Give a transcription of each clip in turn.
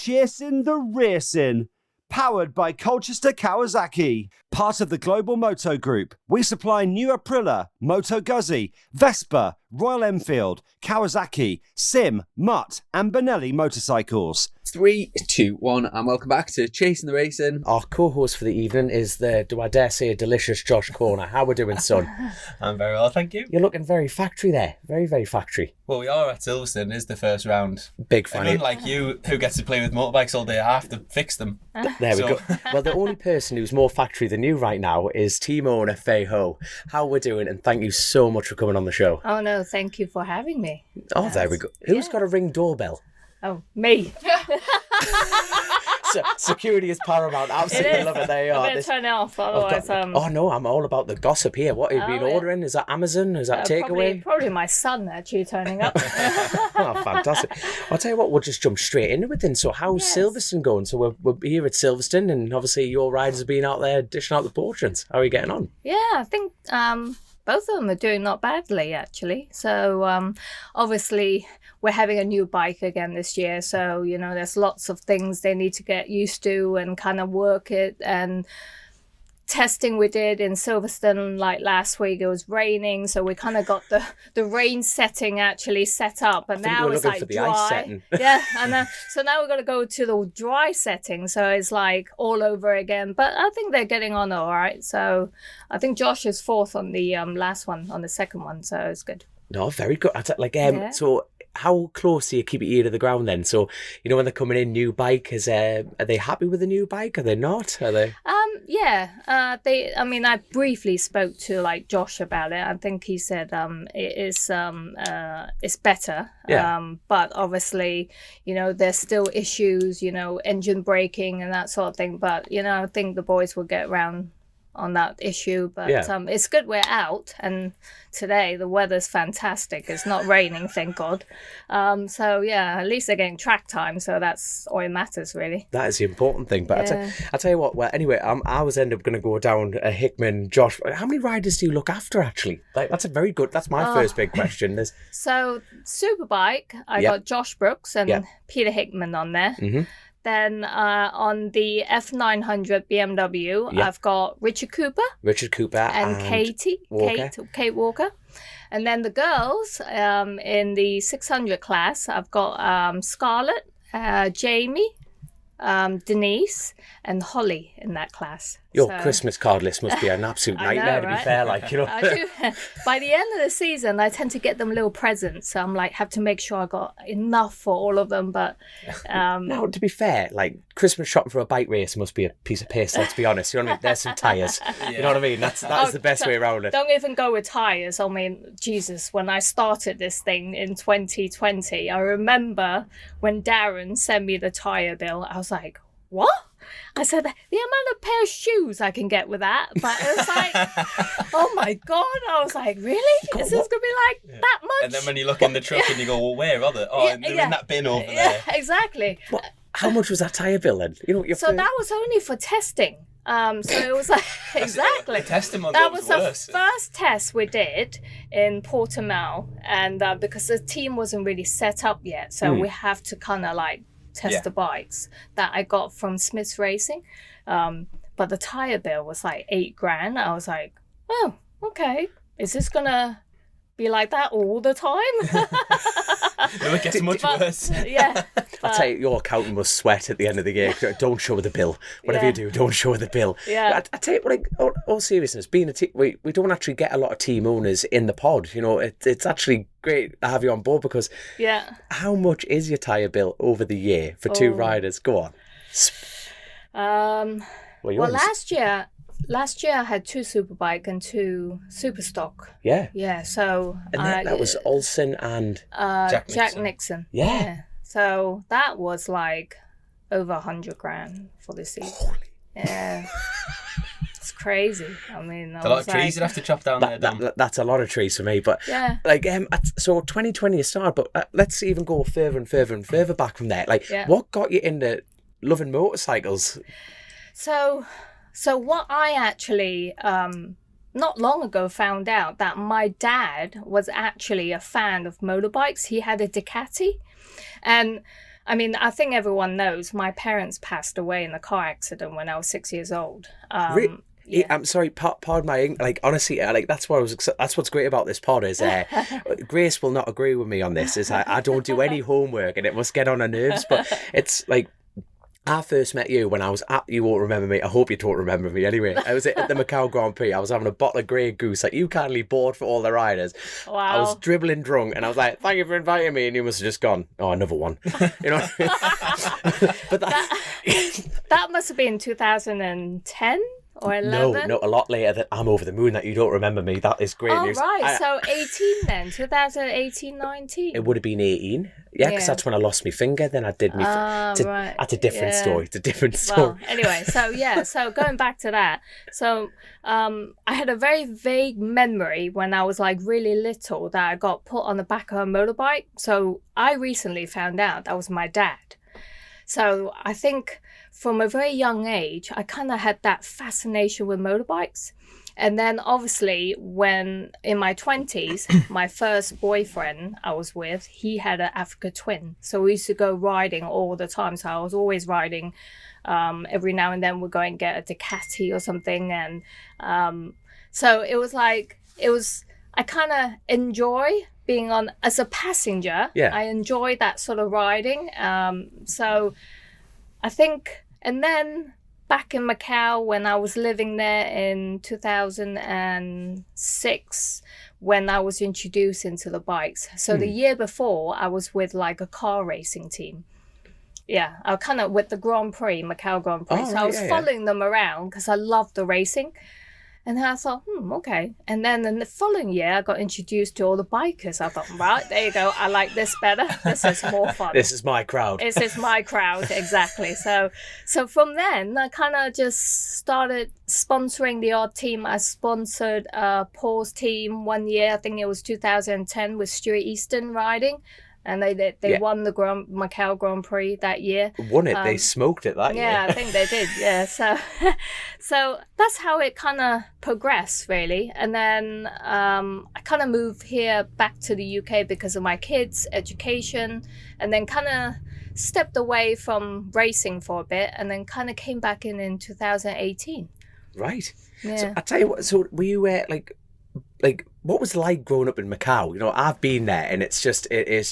Chasin The Racin, powered by Colchester Kawasaki. Part of the Global Moto Group, we supply new Aprilia, Moto Guzzi, Vespa, Royal Enfield, Kawasaki, Sim, Mutt and Benelli motorcycles. 3, 2, 1, and welcome back to Chasin The Racin. Our co-host for the evening is the, do I dare say, a delicious Josh Corner. How we doing, son? I'm very well, thank you. You're looking very factory there. Very, very factory. Well, we are at Silverstone. It is the first round. Big fan. Everyone like you who gets to play with motorbikes all day, I have to fix them. There we go. Well, the only person who's more factory than you right now is team owner Faye Ho. How we're doing, and thank you so much for coming on the show. Oh, no, thank you for having me. Oh, there we go. Who's got a Ring doorbell? Oh, me. So, security is paramount. Absolutely love it. There you are. I better turn it off, otherwise... Oh, no, I'm all about the gossip here. What have you been ordering? Is that Amazon? Is that takeaway? Probably my son, actually, turning up. Oh, fantastic. I'll tell you what, we'll just jump straight into it then. So how's Silverstone going? So we're here at Silverstone, and obviously your riders have been out there dishing out the portions. How are you getting on? Yeah, I think both of them are doing not badly, actually. So obviously we're having a new bike again this year. So, you know, there's lots of things they need to get used to and kind of work it. And testing we did in Silverstone, like last week, it was raining. So we kind of got the rain setting actually set up. And now it's like dry. Ice setting. Yeah, and so now we're going to go to the dry setting. So it's like all over again. But I think they're getting on all right. So I think Josh is fourth on the last one, on the second one. So it's good. No, very good. So how close do you keep your ear to the ground then? So, you know, when they're coming in, new bike, are they happy with the new bike? Are they not? Are they? I briefly spoke to like Josh about it. I think he said it's better. Yeah. But obviously, you know, there's still issues, you know, engine braking and that sort of thing. But, you know, I think the boys will get around on that issue, but it's good we're out, and today the weather's fantastic. It's not raining, thank God. So yeah, at least they're getting track time, so that's all it matters, really. That is the important thing. But I tell you what, well, anyway, I was end up going to go down Hickman, Josh. How many riders do you look after, actually? Like, that's my first big question. So Superbike, I got Josh Brooks and Peter Hickman on there. Mm-hmm. Then on the F900 BMW, I've got Richard Cooper and Kate Walker. And then the girls in the 600 class, I've got Scarlett, Jamie, Denise and Holly in that class. Your Christmas card list must be an absolute nightmare, to be fair. Like, you know, I do. By the end of the season, I tend to get them little presents. So I'm like, have to make sure I got enough for all of them. But now, to be fair, like Christmas shopping for a bike race must be a piece of piss. Let's be honest. You know what I mean? There's some tyres. You know what I mean? That's the best way around it. Don't even go with tyres. I mean, Jesus, when I started this thing in 2020, I remember when Darren sent me the tyre bill. I was like, what? I said, the amount of pair of shoes I can get with that. But it was like, oh my God. I was like, really? Is this going to be like that much? And then when you look in the truck and you go, well, where are they? Oh, they're in that bin over there. Yeah, exactly. How much was that tyre bill then? You know, that was only for testing. So it was like, exactly. The testing one that was worse. The first test we did in Portimao. And because the team wasn't really set up yet. So we have to kind of like test the bikes that I got from Smith's Racing. But the tyre bill was like $8,000. I was like, oh, okay. Is this going to be like that all the time? It gets much worse. Yeah. I'll tell you, your accountant must sweat at the end of the year. Don't show her the bill. Whatever you do, don't show her the bill. Yeah. I tell you, like, all seriousness, being a team, we don't actually get a lot of team owners in the pod. You know, it's actually great to have you on board because how much is your tyre bill over the year for two riders? Go on. Last year I had 2 Superbike and 2 Superstock. Yeah. Yeah, so... And that was Olsen and... Jack Nixon. Yeah. So that was like over $100,000 for the season. Yeah. It's crazy. I mean... It's a lot of trees you'd have to chop down there. That's a lot of trees for me, but... Yeah. Like, so 2020 is started, but let's even go further and further and further back from there. Like, what got you into loving motorcycles? So what I actually, not long ago found out that my dad was actually a fan of motorbikes. He had a Ducati. And I mean, I think everyone knows my parents passed away in a car accident when I was 6 years old. Yeah. I'm sorry, pardon my, like, honestly, like, that's what's great about this pod is Grace will not agree with me on this, is I don't do any homework and it must get on her nerves, but it's like, I first met you when I was you won't remember me, I hope you don't remember me anyway, I was at the Macau Grand Prix, I was having a bottle of Grey Goose that you kindly bought for all the riders. Wow. I was dribbling drunk and I was like, thank you for inviting me, and you must have just gone, oh, another one. You know. But that must have been 2010 or 11? No, a lot later. That I'm over the moon that you don't remember me. That is great news. Right, so 18 then, 2018, 19. It would have been 18. Yeah, because that's when I lost my finger. Then I did me. Right. That's a different story. It's a different story. Well, anyway, so going back to that. So I had a very vague memory when I was like really little that I got put on the back of a motorbike. So I recently found out that was my dad. So I think from a very young age, I kind of had that fascination with motorbikes. And then obviously when in my 20s, my first boyfriend I was with, he had an Africa twin. So we used to go riding all the time. So I was always riding. Every now and then we'd go and get a Ducati or something. And so it was like, I kind of enjoy being on as a passenger. Yeah. I enjoy that sort of riding. So I think, and then back in Macau when I was living there in 2006, when I was introduced into the bikes. So the year before, I was with like a car racing team. Yeah, I was kind of with the Grand Prix, Macau Grand Prix. I was following them around because I loved the racing. And then I thought, okay. And then in the following year, I got introduced to all the bikers. I thought, right, there you go. I like this better. This is more fun. This is my crowd. This is my crowd, exactly. So from then, I kind of just started sponsoring the odd team. I sponsored Paul's team one year. I think it was 2010 with Stuart Easton riding. And they won the Macau Grand Prix that year. Won it. They smoked it that year. Yeah, I think they did. Yeah. So that's how it kind of progressed, really. And then I kind of moved here back to the UK because of my kids' education, and then kind of stepped away from racing for a bit, and then kind of came back in 2018. Right. Yeah. So I tell you what. So were you like what was it like growing up in Macau? You know, I've been there, and it's just a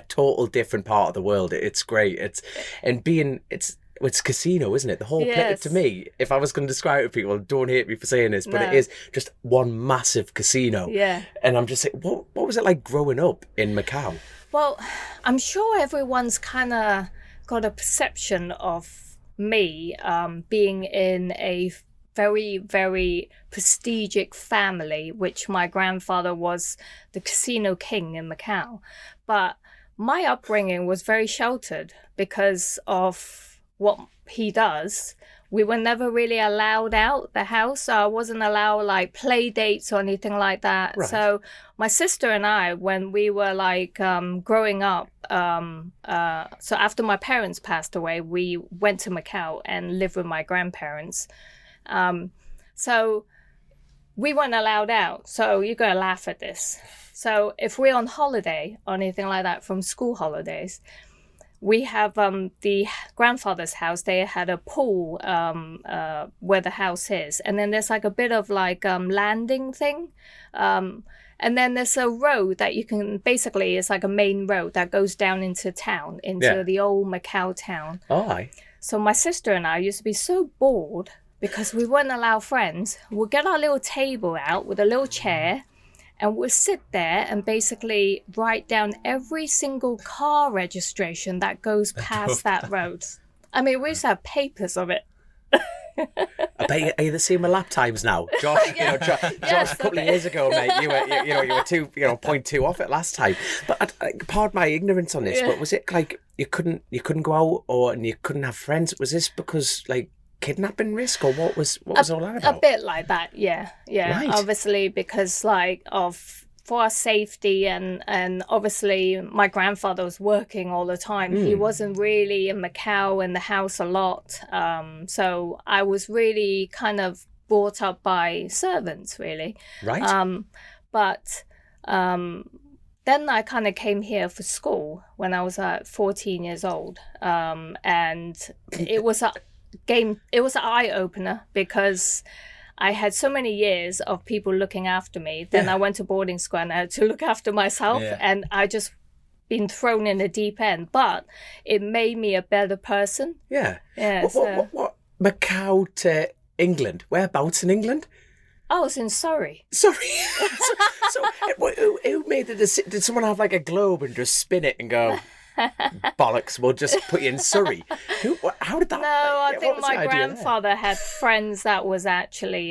total different part of the world. It's great. It's casino, isn't it? The whole place, to me, if I was going to describe it to people, don't hate me for saying this, but it is just one massive casino. Yeah. And I'm just saying, what was it like growing up in Macau? Well, I'm sure everyone's kind of got a perception of me being in a very, very prestigious family, which my grandfather was the casino king in Macau. But my upbringing was very sheltered because of what he does. We were never really allowed out the house. So I wasn't allowed like play dates or anything like that. Right. So my sister and I, when we were like growing up, so after my parents passed away, we went to Macau and lived with my grandparents. So we weren't allowed out. So you're going to laugh at this. So if we're on holiday or anything like that from school holidays, we have the grandfather's house. They had a pool where the house is. And then there's like a bit of like landing thing. And then there's a road that you can, basically it's like a main road that goes down into town, into the old Macau town. Oh, aye. So my sister and I used to be so bored because we weren't allowed friends. We'll get our little table out with a little chair and we'll sit there and basically write down every single car registration that goes past that road. I mean, we used to have papers of it. I bet are you the same with lap times now, Josh? Josh, a couple of years ago, mate, you were 0.2 off it last time. But pardon my ignorance on this, but was it like you couldn't go out and you couldn't have friends? Was this because like kidnapping risk, or what was all that about? A bit like that, yeah. Right. Obviously, because like for our safety and obviously my grandfather was working all the time. He wasn't really in Macau in the house a lot. So I was really kind of brought up by servants, really. Right. But then I kind of came here for school when I was 14 years old. And it was an eye opener because I had so many years of people looking after me. Then I went to boarding school and I had to look after myself. And I just been thrown in the deep end. But it made me a better person. Yeah. What? Macau to England? Whereabouts in England? Oh, it's in Surrey. Sorry. so who made the decision? Did someone have like a globe and just spin it and go, bollocks, we'll just put you in Surrey? How did that? No, I think my grandfather had friends that was actually,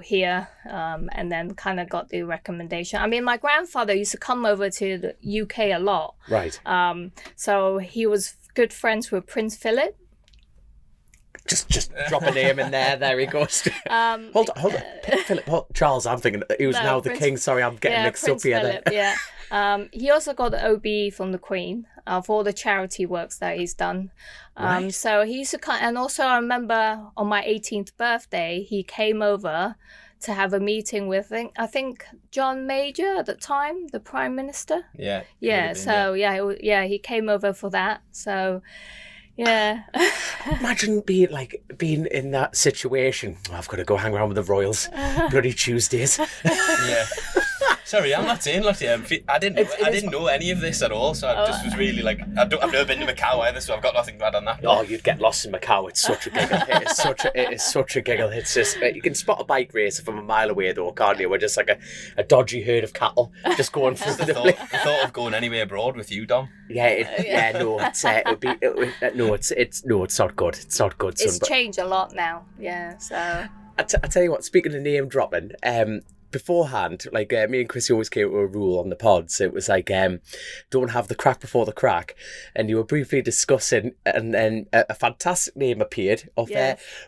here, and then kind of got the recommendation. I mean, my grandfather used to come over to the UK a lot. Right. So he was good friends with Prince Philip. Just drop a name in there. There he goes. Hold on. Philip Charles. I'm thinking he was now the king. Sorry, I'm getting mixed Prince up here. Philip, yeah. He also got the OBE from the Queen for all the charity works that he's done. Right. So he used to come, and also I remember on my 18th birthday, he came over to have a meeting with I think John Major at the time, the Prime Minister. Yeah. Yeah. So he came over for that. So. Yeah. Imagine being in that situation. Oh, I've got to go hang around with the royals. Bloody Tuesdays. Yeah. Sorry, I'm not saying I didn't know any of this at all, so I just was really like I've never been to Macau either, so I've got nothing to add on that. Oh, you'd get lost in Macau. It's such a giggle. It is such a giggle. It's just you can spot a bike racer from a mile away though, can't you? We're just like a dodgy herd of cattle just going through the place. I thought of going anywhere abroad with you, Dom. It's not good. It's not good. Son, it's changed a lot now. Yeah. So I tell you what. Speaking of name dropping, beforehand, like me and Chrissy always came to a rule on the pods. It was like, don't have the crack before the crack. And you were briefly discussing, and then a fantastic name appeared of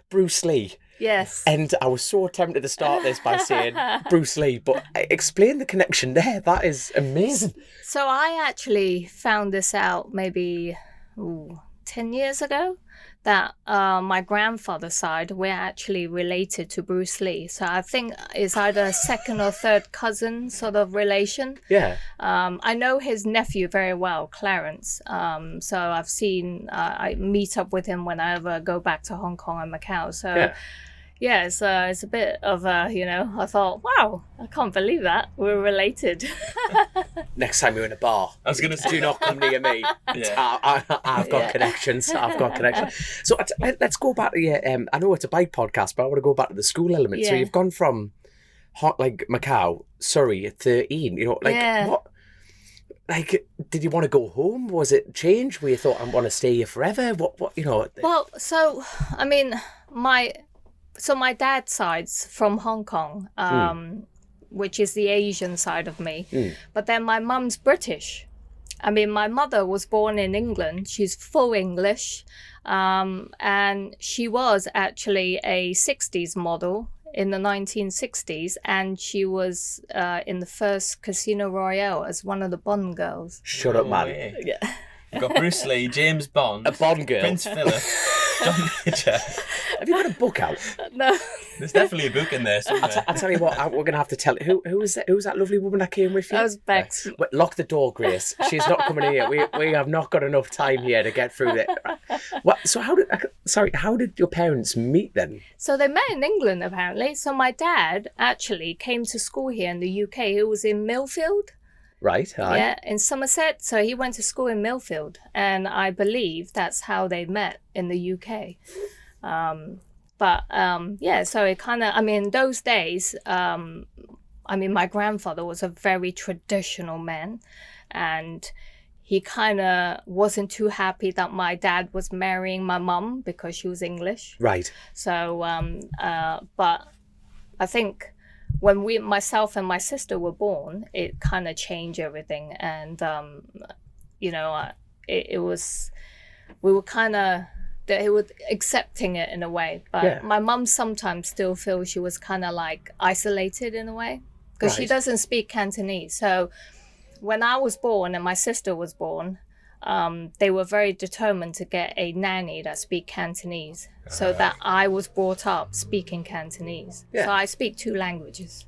Bruce Lee. Yes. And I was so tempted to start this by saying Bruce Lee, but explain the connection there. That is amazing. So I actually found this out maybe 10 years ago. That my grandfather's side, we're actually related to Bruce Lee. So I think it's either second or third cousin sort of relation. Yeah. I know his nephew very well, Clarence. So I've seen, I meet up with him when I ever go back to Hong Kong and Macau. So yeah, it's a bit of I thought, wow, I can't believe that. We're related. Next time you're in a bar, I was going to say, do not come near me. I've got connections. So let's go back to I know it's a bike podcast, but I want to go back to the school element. Yeah. So you've gone from Macau, Surrey at 13, what? Like, did you want to go home? Was it change where you thought, I want to stay here forever? What? Well, so, I mean, my dad's side's from Hong Kong, which is the Asian side of me. But then my mum's British. I mean, my mother was born in England. She's full English. And she was actually a 60s model in the 1960s. And she was in the first Casino Royale as one of the Bond girls. Shut up, man. Yeah. We've got Bruce Lee, James Bond, a Bond girl, Prince Philip, John Major. Have you got a book out? No. There's definitely a book in there somewhere. I'll tell you what, we're going to have to tell who was that lovely woman that came with you? That was Bex. Lock the door, Grace. She's not coming here. We have not got enough time here to get through it. So how did your parents meet then? So they met in England apparently. So my dad actually came to school here in the UK. He was in Millfield. Right. Aye. Yeah, in Somerset. So he went to school in Millfield, and I believe that's how they met in the UK. So it kind of, I mean, those days, my grandfather was a very traditional man, and he kind of wasn't too happy that my dad was marrying my mum because she was English. Right. So, but I think when myself and my sister were born, it kind of changed everything. And, it was, we were kind of, they were accepting it in a way. But my mum sometimes still feels she was kind of like isolated in a way because she doesn't speak Cantonese. So when I was born and my sister was born, they were very determined to get a nanny that speak Cantonese so that I was brought up speaking Cantonese. Yeah. So I speak 2 languages.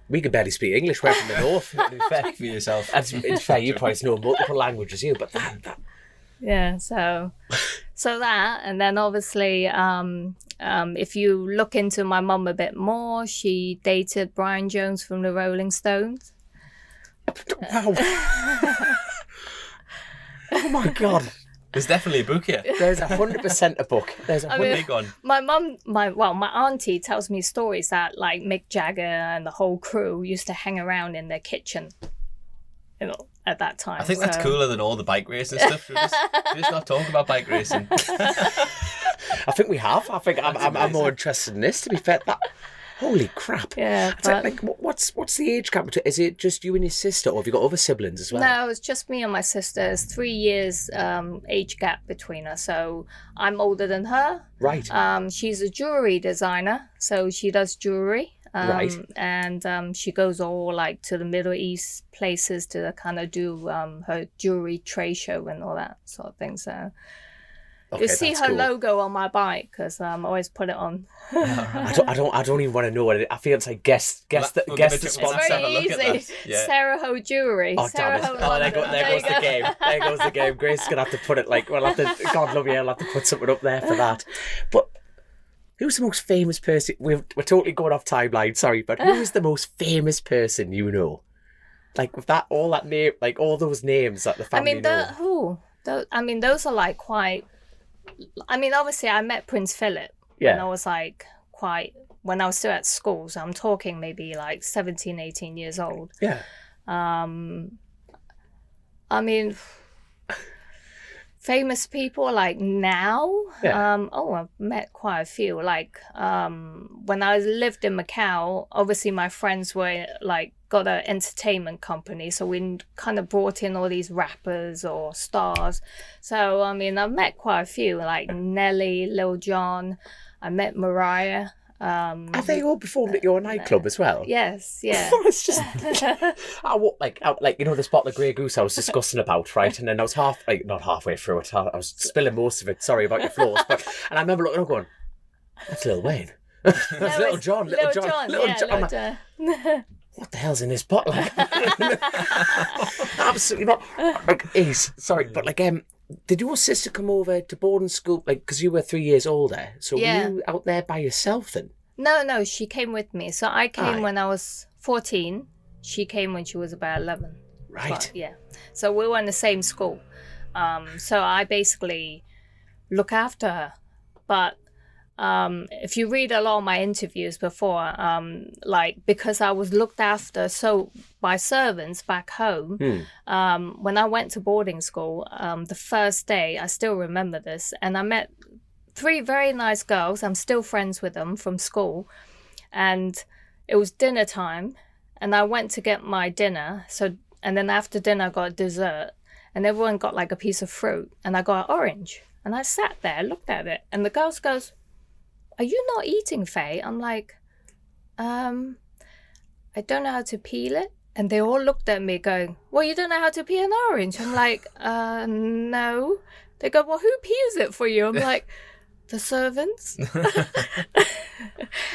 We can barely speak English. We're from the north. To be fair. Speak for yourself. It's fair. You probably know multiple languages, you, but that. Yeah, so that, and then obviously, if you look into my mum a bit more, she dated Brian Jones from the Rolling Stones. Wow. Oh my God. There's definitely a book here. There's 100% a book. There's a big one. My mum, my auntie tells me stories that like Mick Jagger and the whole crew used to hang around in their kitchen, you know, at that time. I think that's cooler than all the bike racing stuff. Should we just not talk about bike racing? I think we have. I think I'm more interested in this, to be fair. Holy crap. Yeah. Like, what's the age gap? Is it just you and your sister, or have you got other siblings as well? No, it's just me and my sister. It's 3 years age gap between us. So I'm older than her. Right. She's a jewelry designer, so she does jewelry. Right. And she goes all like to the Middle East places to kind of do her jewelry trade show and all that sort of thing. So you see her logo on my bike because I always put it on. I don't even want to know what it is. I feel it's like guess the sponsor. It's very easy. Yeah. Sarah Ho Jewelry. Oh, damn it. There goes the game. There goes the game. Grace is gonna have to put it like we'll have to. God love you. I'll have to put something up there for that. But who's the most famous person? We're totally going off timeline. Sorry, but who is the most famous person you know? Like with all that name, like all those names that the family know. Those are like quite. I mean, obviously, I met Prince Philip when I was like when I was still at school. So I'm talking maybe like 17, 18 years old. Yeah. I mean, famous people like now. Yeah. I've met quite a few. Like when I lived in Macau, obviously my friends were like got an entertainment company, so we kind of brought in all these rappers or stars. So I mean, I've met quite a few, like Nelly, Lil Jon. I met Mariah. Have they all performed at your nightclub as well? Yes, yeah. It's just I you know, this bottle of Grey Goose I was discussing about, right? And then I was not halfway through it. I was spilling most of it. Sorry about your flaws, and I remember looking up going, "That's Lil Wayne." That's Lil Jon. Lil Jon. What the hell's in this bottle? Absolutely not. Like, Ace, sorry, but like, did your sister come over to boarding school, like, because you were 3 years older? So were you out there by yourself then? No, she came with me. So I came when I was 14. She came when she was about 11. Right. But, yeah. So we were in the same school. So I basically look after her. But if you read a lot of my interviews before, like because I was looked after by servants back home, when I went to boarding school, the first day, I still remember this, and I met 3 very nice girls. I'm still friends with them from school, and it was dinner time, and I went to get my dinner. And then after dinner, I got dessert, and everyone got like a piece of fruit, and I got an orange, and I sat there, looked at it, and the girls goes, "Are you not eating, Faye?" I'm like, I don't know how to peel it. And they all looked at me going, "Well, you don't know how to peel an orange?" I'm like, no. They go, "Well, who peels it for you?" I'm like, "The servants."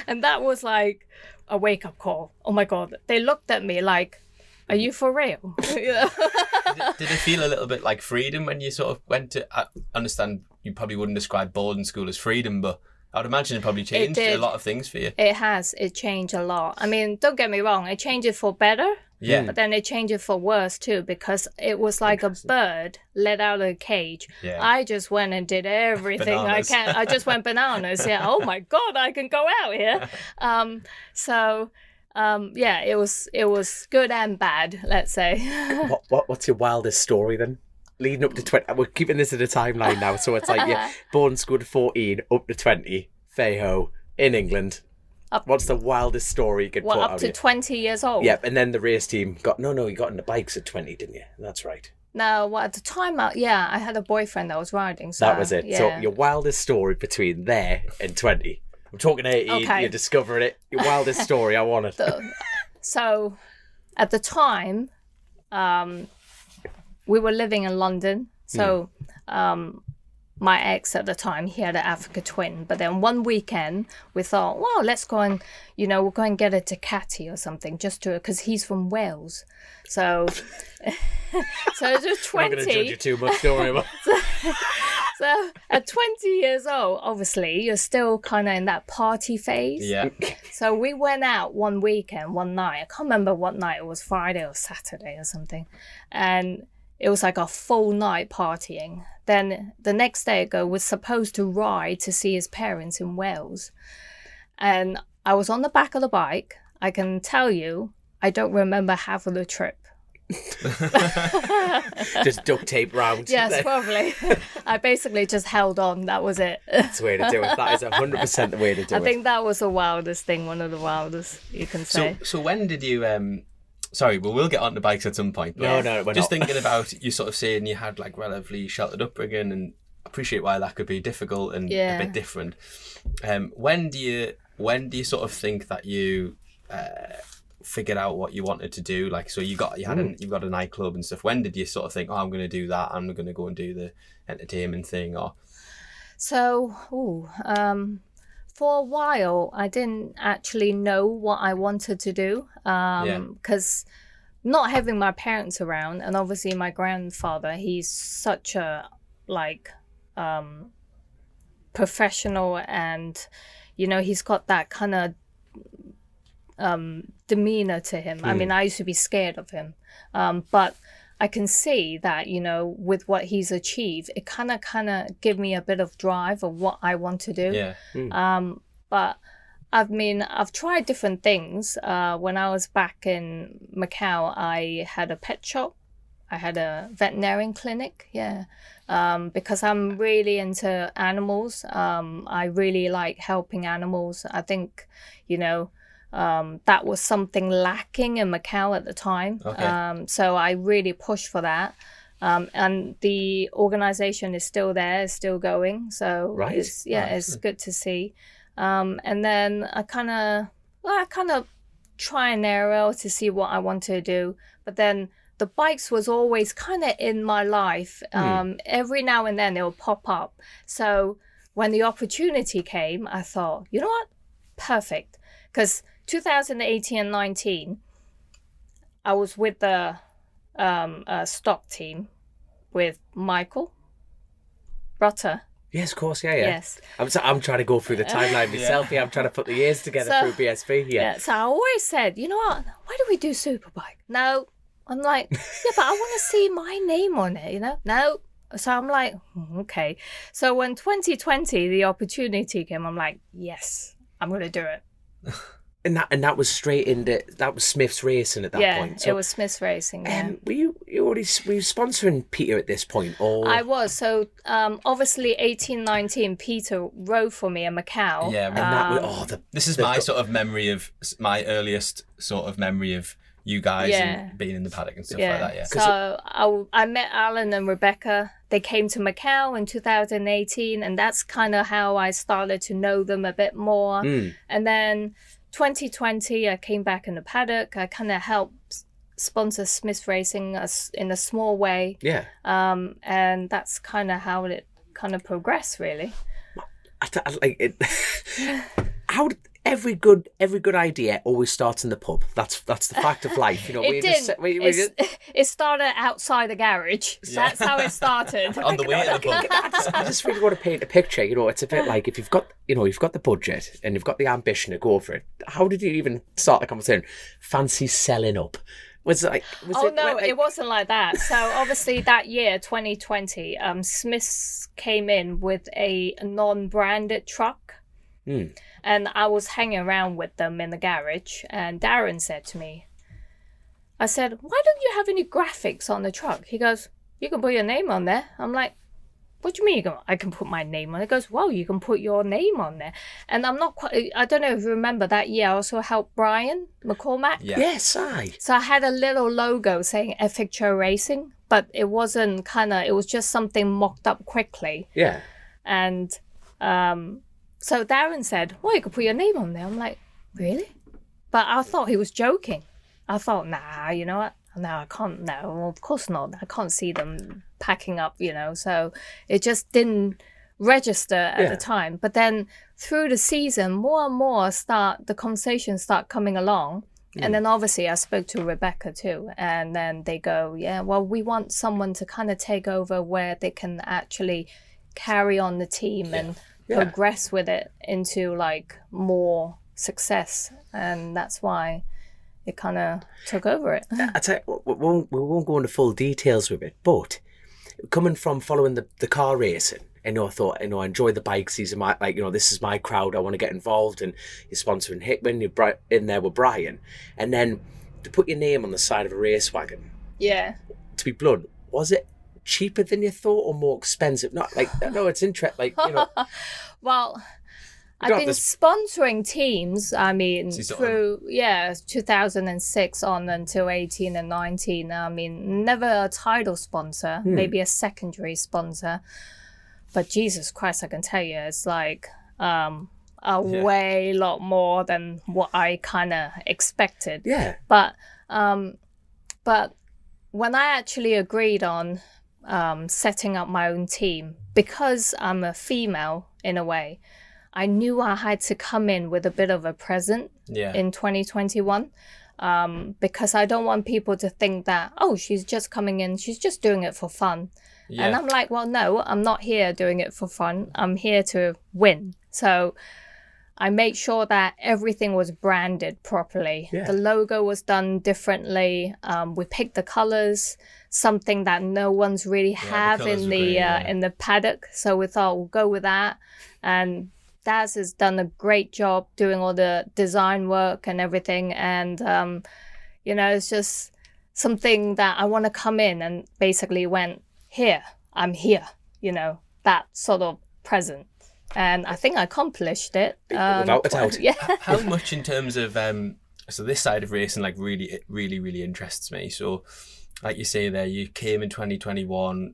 And that was like a wake-up call. Oh my God. They looked at me like, "Are you for real?" Did it feel a little bit like freedom when you sort of went to, I understand you probably wouldn't describe boarding school as freedom, but I would imagine it probably changed a lot of things for you. It has. It changed a lot. I mean, don't get me wrong. It changed it for better. Yeah. But then it changed it for worse too, because it was like a bird let out of a cage. Yeah. I just went and did everything I can. I just went bananas. Yeah. Oh my God, I can go out here. It was good and bad, let's say. What's your wildest story then? Leading up to 20, we're keeping this in a timeline now, so it's like born school to 14, up to 20, Faye Ho, in England. What's the wildest story you could put out? Up to 20 years old? Yep, and then the race team you got in the bikes at 20, didn't you? That's right. No, at the time, I had a boyfriend that was riding. So, that was it. Yeah. So your wildest story between there and 20. I'm talking 18, you're discovering it. Your wildest story, I want it. So at the time, we were living in London. So my ex at the time, he had an Africa Twin. But then one weekend, we thought, well, let's go and, we'll go and get a Ducati or something, just to, because he's from Wales. So, so it was 20. I'm not going to judge you too much, don't worry about it. So at 20 years old, obviously, you're still kind of in that party phase. Yeah. So we went out one weekend, one night. I can't remember what night. It was Friday or Saturday or something. And it was like a full night partying. Then the next day, was supposed to ride to see his parents in Wales. And I was on the back of the bike. I can tell you, I don't remember half of the trip. Just duct tape round. Yes, probably. I basically just held on. That was it. That's the way to do it. That is 100% the way to do it. I think that was the wildest thing, one of the wildest you can say. So when did you... Sorry, well, we'll get on the bikes at some point. No, we're just not. Thinking about you sort of saying you had like relatively sheltered upbringing, and appreciate why that could be difficult and a bit different. When do you sort of think that you figured out what you wanted to do? Like, so you've got a nightclub and stuff. When did you sort of think, I'm going to do that, I'm going to go and do the entertainment thing? Or for a while, I didn't actually know what I wanted to do, because not having my parents around, and obviously my grandfather, he's such a professional, and he's got that kind of demeanor to him. I mean, I used to be scared of him, but I can see that with what he's achieved, it kind of give me a bit of drive of what I want to do. But I've tried different things. When I was back in Macau, I had a pet shop, I had a veterinarian clinic, because I'm really into animals. I really like helping animals. I think that was something lacking in Macau at the time. Okay. So I really pushed for that. And the organization is still there, is still going. So right. It's good to see. And then I kind of try and narrow to see what I want to do. But then the bikes was always kind of in my life. Every now and then it'll pop up. So when the opportunity came, I thought, you know what? Perfect. Because 2018 and 19, I was with the stock team with Michael Rutter. Yes, of course, yeah. Yes. I'm trying to go through the timeline myself. I'm trying to put the years together through BSB. Yeah. So I always said, you know what? Why do we do Superbike? No. I'm like, yeah, but I want to see my name on it, No. So I'm like, okay. So when 2020, the opportunity came, I'm like, yes, I'm going to do it. And that was straight into, that was Smith's Racing at that point. Yeah, it was Smith's Racing. Yeah. Were you sponsoring Peter at this point? Or I was. So obviously 18-19, Peter rode for me in Macau. Yeah, and that was, this is my sort of memory of my earliest sort of memory of you guys and being in the paddock and stuff like that. Yeah. So I met Alan and Rebecca. They came to Macau in 2018, and that's kind of how I started to know them a bit more. And then 2020, I came back in the paddock. I kind of helped sponsor Smith's Racing in a small way. Yeah. And that's kind of how it kind of progressed, really. I like it. How every good idea always starts in the pub. That's the fact of life. It didn't. It started outside the garage. Yeah. That's how it started. On the way to the pub. I just really want to paint a picture. It's a bit like if you've got the budget and you've got the ambition to go for it. How did you even start the conversation? Fancy selling up? It wasn't like that. So obviously that year, 2020, Smiths came in with a non-branded truck. And I was hanging around with them in the garage, and Darren said to me, I said, why don't you have any graphics on the truck? He goes, you can put your name on there. I'm like, what do you mean I can put my name on it? He goes, well, you can put your name on there. And I'm not quite, I don't know if you remember that year, I also helped Brian McCormack. Yeah. Yes, So I had a little logo saying FHO Racing, but it wasn't it was just something mocked up quickly. Yeah. And so Darren said, well, you could put your name on there. I'm like, really? But I thought he was joking. I thought, nah, you know what? no, I can't. No, well, of course not. I can't see them packing up, So it just didn't register at the time. But then through the season, more and more the conversations start coming along. And then obviously I spoke to Rebecca too. And then they go, yeah, well, we want someone to kind of take over where they can actually carry on the team and progress with it into like more success. And that's why it kind of took over it. I tell you, we won't go into full details with it, but coming from following the car racing, I thought, I enjoy the bikes. These are my, this is my crowd. I want to get involved. And you're sponsoring Hickman, you're in there with Brian. And then to put your name on the side of a race wagon. Yeah. To be blunt, was it cheaper than you thought or more expensive? Not like, no, it's interesting. Well, I've been sponsoring teams, through 2006 on until 18 and 19. Never a title sponsor, maybe a secondary sponsor. But Jesus Christ, I can tell you, it's like way lot more than what I kind of expected. Yeah. But when I actually agreed on setting up my own team, because I'm a female in a way, I knew I had to come in with a bit of a present in 2021. Because I don't want people to think that, she's just coming in, she's just doing it for fun. Yeah. And I'm like, well, no, I'm not here doing it for fun. I'm here to win. So I made sure that everything was branded properly. Yeah. The logo was done differently. We picked the colors, something that no one's really have in the paddock. So we thought we'll go with that. And Daz has done a great job doing all the design work and everything. And, it's just something that I want to come in and basically went, here, I'm here, that sort of present. And I think I accomplished it. Without a doubt. Yeah. How much in terms of, so this side of racing, like really, really, really interests me. So like you say there, you came in 2021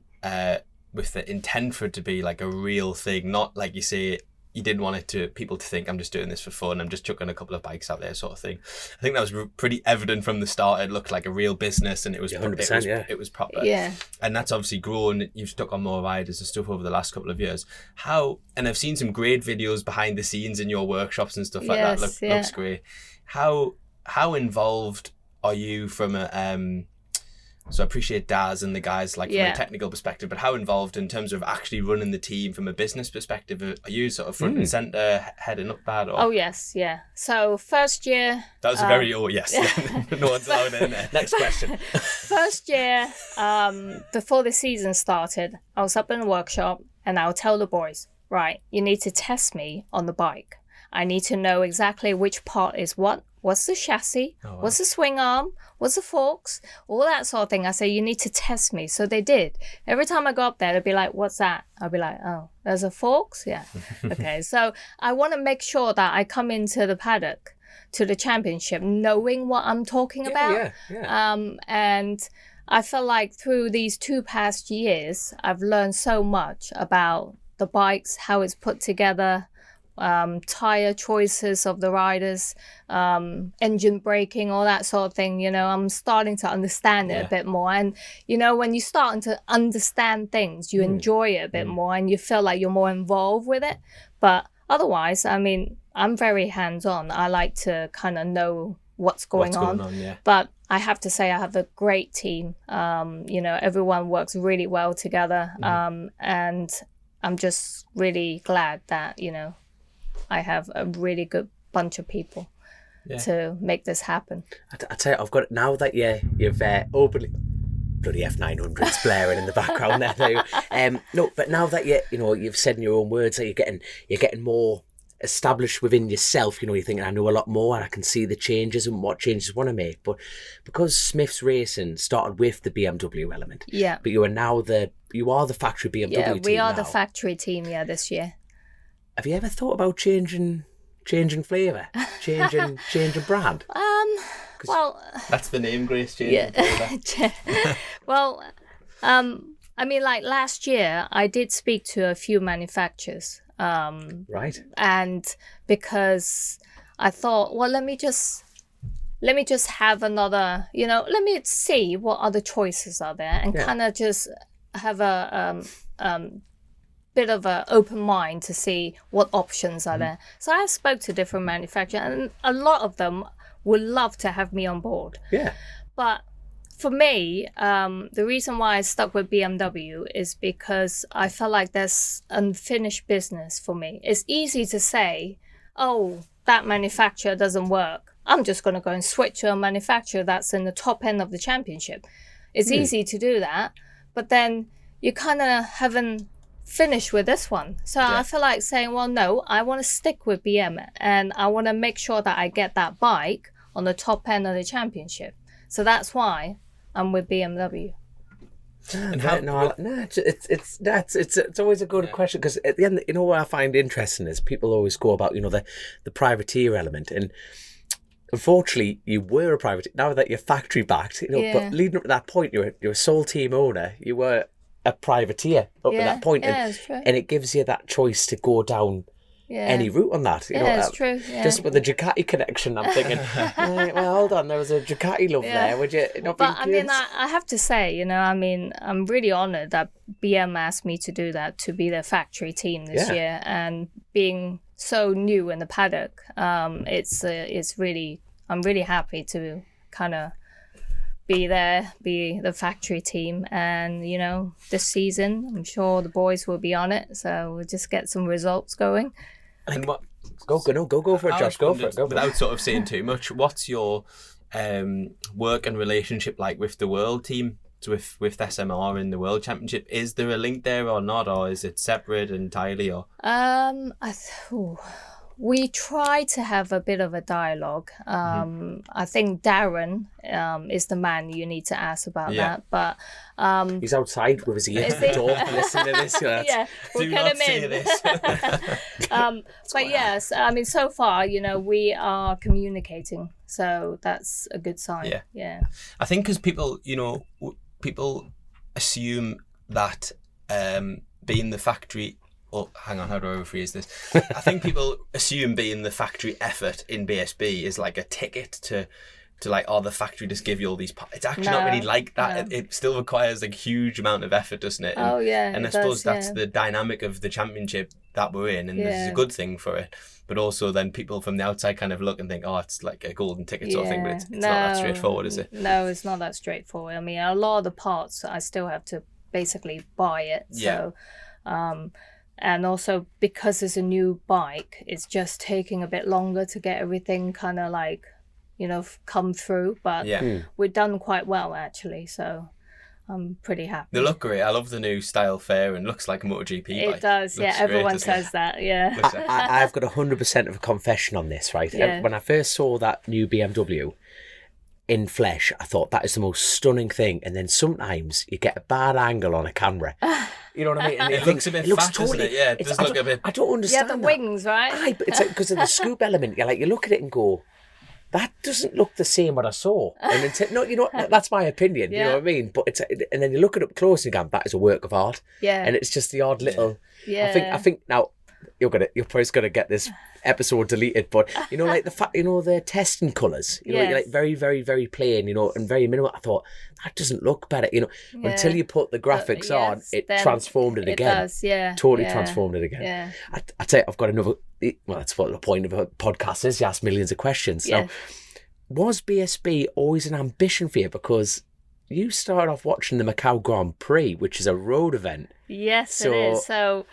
with the intent for it to be like a real thing, not like you say, you didn't want people to think I'm just doing this for fun. I'm just chucking a couple of bikes out there, sort of thing. I think that was pretty evident from the start. It looked like a real business, and it was 100%, it was proper. Yeah. And that's obviously grown. You've stuck on more riders and stuff over the last couple of years. And I've seen some great videos behind the scenes in your workshops and stuff like that. Looks great. How involved are you from a so I appreciate Daz and the guys from a technical perspective, but how involved in terms of actually running the team from a business perspective? Are you sort of front and centre, heading up that? Or? Oh, yes, yeah. So first year... That was a very, yes. No one's allowed in there. Next question. First year, before the season started, I was up in a workshop and I'll tell the boys, right, you need to test me on the bike. I need to know exactly which part is what. What's the chassis? Oh, wow. What's the swing arm? What's the forks? All that sort of thing. I say, you need to test me. So they did. Every time I go up there, they'd be like, what's that? I'll be like, oh, there's a forks? Yeah. Okay. So I want to make sure that I come into the paddock, to the championship, knowing what I'm talking about. Yeah. And I feel like through these 2 past years, I've learned so much about the bikes, how it's put together, tire choices of the riders, engine braking, all that sort of thing. I'm starting to understand it a bit more. And when you're starting to understand things, you enjoy it a bit more, and you feel like you're more involved with it. But otherwise, I'm very hands-on. I like to kind of know what's going on. Yeah. But I have to say I have a great team. Everyone works really well together. And I'm just really glad that I have a really good bunch of people to make this happen. I tell you, I've got it now that you've openly... Bloody F900's blaring in the background there now. No, but now that you've said in your own words that you're getting more established within yourself, you're thinking, I know a lot more and I can see the changes and what changes I want to make. But because Smith's Racing started with the BMW element, but you are the factory BMW team. Yeah, we are the factory team, this year. Have you ever thought about changing flavour, changing brand? Well, that's the name, Grace. Changing flavour. Well, like last year, I did speak to a few manufacturers. Right. And because I thought, well, let me let me just have another, let me see what other choices are there and kind of just have a bit of an open mind to see what options are there. So I spoke to different manufacturers, and a lot of them would love to have me on board. Yeah. But for me, the reason why I stuck with BMW is because I felt like there's unfinished business for me. It's easy to say, oh, that manufacturer doesn't work. I'm just going to go and switch to a manufacturer that's in the top end of the championship. It's easy to do that, but then you kind of haven't finished with this one. So I feel like saying, well, no, I want to stick with BM and I want to make sure that I get that bike on the top end of the championship. So that's why I'm with BMW. It's always a good question, because at the end, what I find interesting is people always go about the privateer element, and unfortunately you were a privateer. Now that you're factory backed, but leading up to that point, you're a sole team owner. You were a privateer up to that point, and it gives you that choice to go down any route on that. It's true. Just with the Ducati connection, I'm thinking, well, hold on, there was a Ducati love there. Would you not? But I mean, I have to say, I'm really honoured that BM asked me to do that, to be their factory team this year, and being so new in the paddock, it's really, I'm really happy to kind of be the factory team, and this season I'm sure the boys will be on it, so we'll just get some results going. And what? Go for it, Josh. Go for it. Without sort of saying too much, what's your work and relationship like with the world team, with SMR in the World Championship? Is there a link there or not, or is it separate entirely? Or we try to have a bit of a dialogue. I think Darren is the man you need to ask about that. But he's outside with his ears to the door listening to this. We'll get him in. This. But yes, so far, we are communicating, so that's a good sign. Yeah. I think because people assume that being the factory. Oh, hang on, how do I rephrase this? I think people assume being the factory effort in BSB is like a ticket to like, the factory just give you all these parts. It's actually not really like that. No. It still requires a huge amount of effort, doesn't it? And I suppose that's the dynamic of the championship that we're in, and this is a good thing for it. But also then people from the outside kind of look and think, it's like a golden ticket sort of thing, but it's not that straightforward, is it? No, it's not that straightforward. I mean, a lot of the parts, I still have to basically buy it. So, and also because it's a new bike, it's just taking a bit longer to get everything kind of like, come through. But we've done quite well, actually. So I'm pretty happy. They look great. I love the new style Fair, and looks like a MotoGP bike. It does, everyone says that, I've got 100% of a confession on this, right? When I first saw that new BMW in flesh, I thought that is the most stunning thing. And then sometimes you get a bad angle on a camera. You know what I mean? And it looks a bit fat, doesn't it? Yeah, it does look a bit... I don't understand the wings, right? Aye, but it's like, because of the scoop element. You look at it and go, that doesn't look the same what I saw. And then that's my opinion, you know what I mean? But and then you look at it up close and go, that is a work of art. Yeah. And it's just the odd little... Yeah. I think now... You're probably gonna get this episode deleted, but like the testing colours, you're like very, very, very plain, and very minimal. I thought that doesn't look better, until you put the graphics on, it transformed it again. It does, totally transformed it again. Yeah. I tell you, I've got another. Well, that's what the point of a podcast is. You ask millions of questions. Now, was BSB always an ambition for you? Because you started off watching the Macau Grand Prix, which is a road event. Yes, it is. So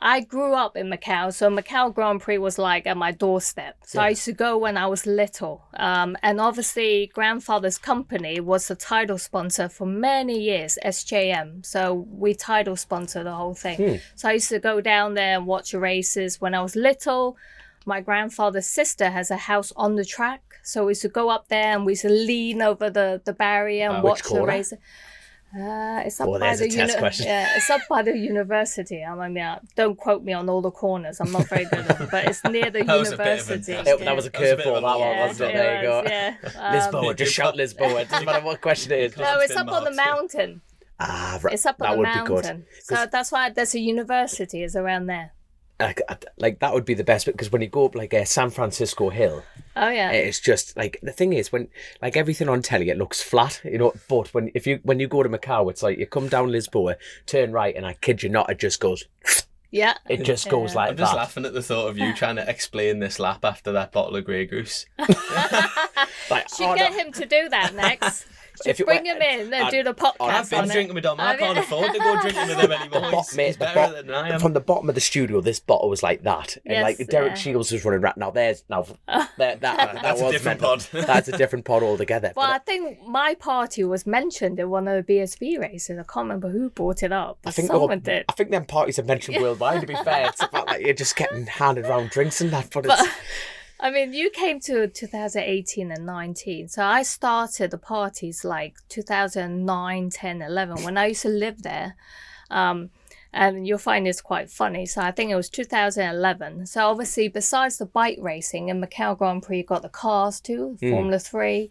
I grew up in Macau, so Macau Grand Prix was like at my doorstep. So I used to go when I was little. And obviously, grandfather's company was the title sponsor for many years, SJM. So we title sponsor the whole thing. So I used to go down there and watch the races when I was little. My grandfather's sister has a house on the track. So we used to go up there and we used to lean over the barrier and watch the race. It's up by the it's up by the university. I mean, don't quote me on all the corners. I'm not very good at it, but it's near the university. That was a curveball. That one wasn't it? There you go. Lisboa, just shout Lisboa. It doesn't matter what question it is. No, it's up on the mountain. Right. It's up on the mountain. So that's why there's a university is around there. like that would be the best bit, because when you go up like a San Francisco hill, it's just like, the thing is, when like everything on telly, it looks flat, you know, but when you go to Macau, it's like you come down Lisboa, turn right, and I kid you not, it just goes. Yeah. It just goes like that. I'm just laughing at the thought of you trying to explain this lap after that bottle of Grey Goose. Should get him to do that next. Should bring him in and do the podcast. I've been drinking with Dom. I can't afford to go drinking with him anymore. He's better than I am. From the bottom of the studio, this bottle was like that, and like Derek Shields was running right now. That's a different pod. That's a different pod altogether. Well, I think my party was mentioned in one of the BSB races. I can't remember who brought it up. But someone did. I think them parties are mentioned worldwide. To be fair, it's about like you're just getting handed around drinks and that, but it's. I mean, you came to 2018 and 19. So I started the parties like 2009, 10, 11, when I used to live there. And you'll find this quite funny. So I think it was 2011. So obviously, besides the bike racing in Macau Grand Prix, you got the cars too, Formula 3.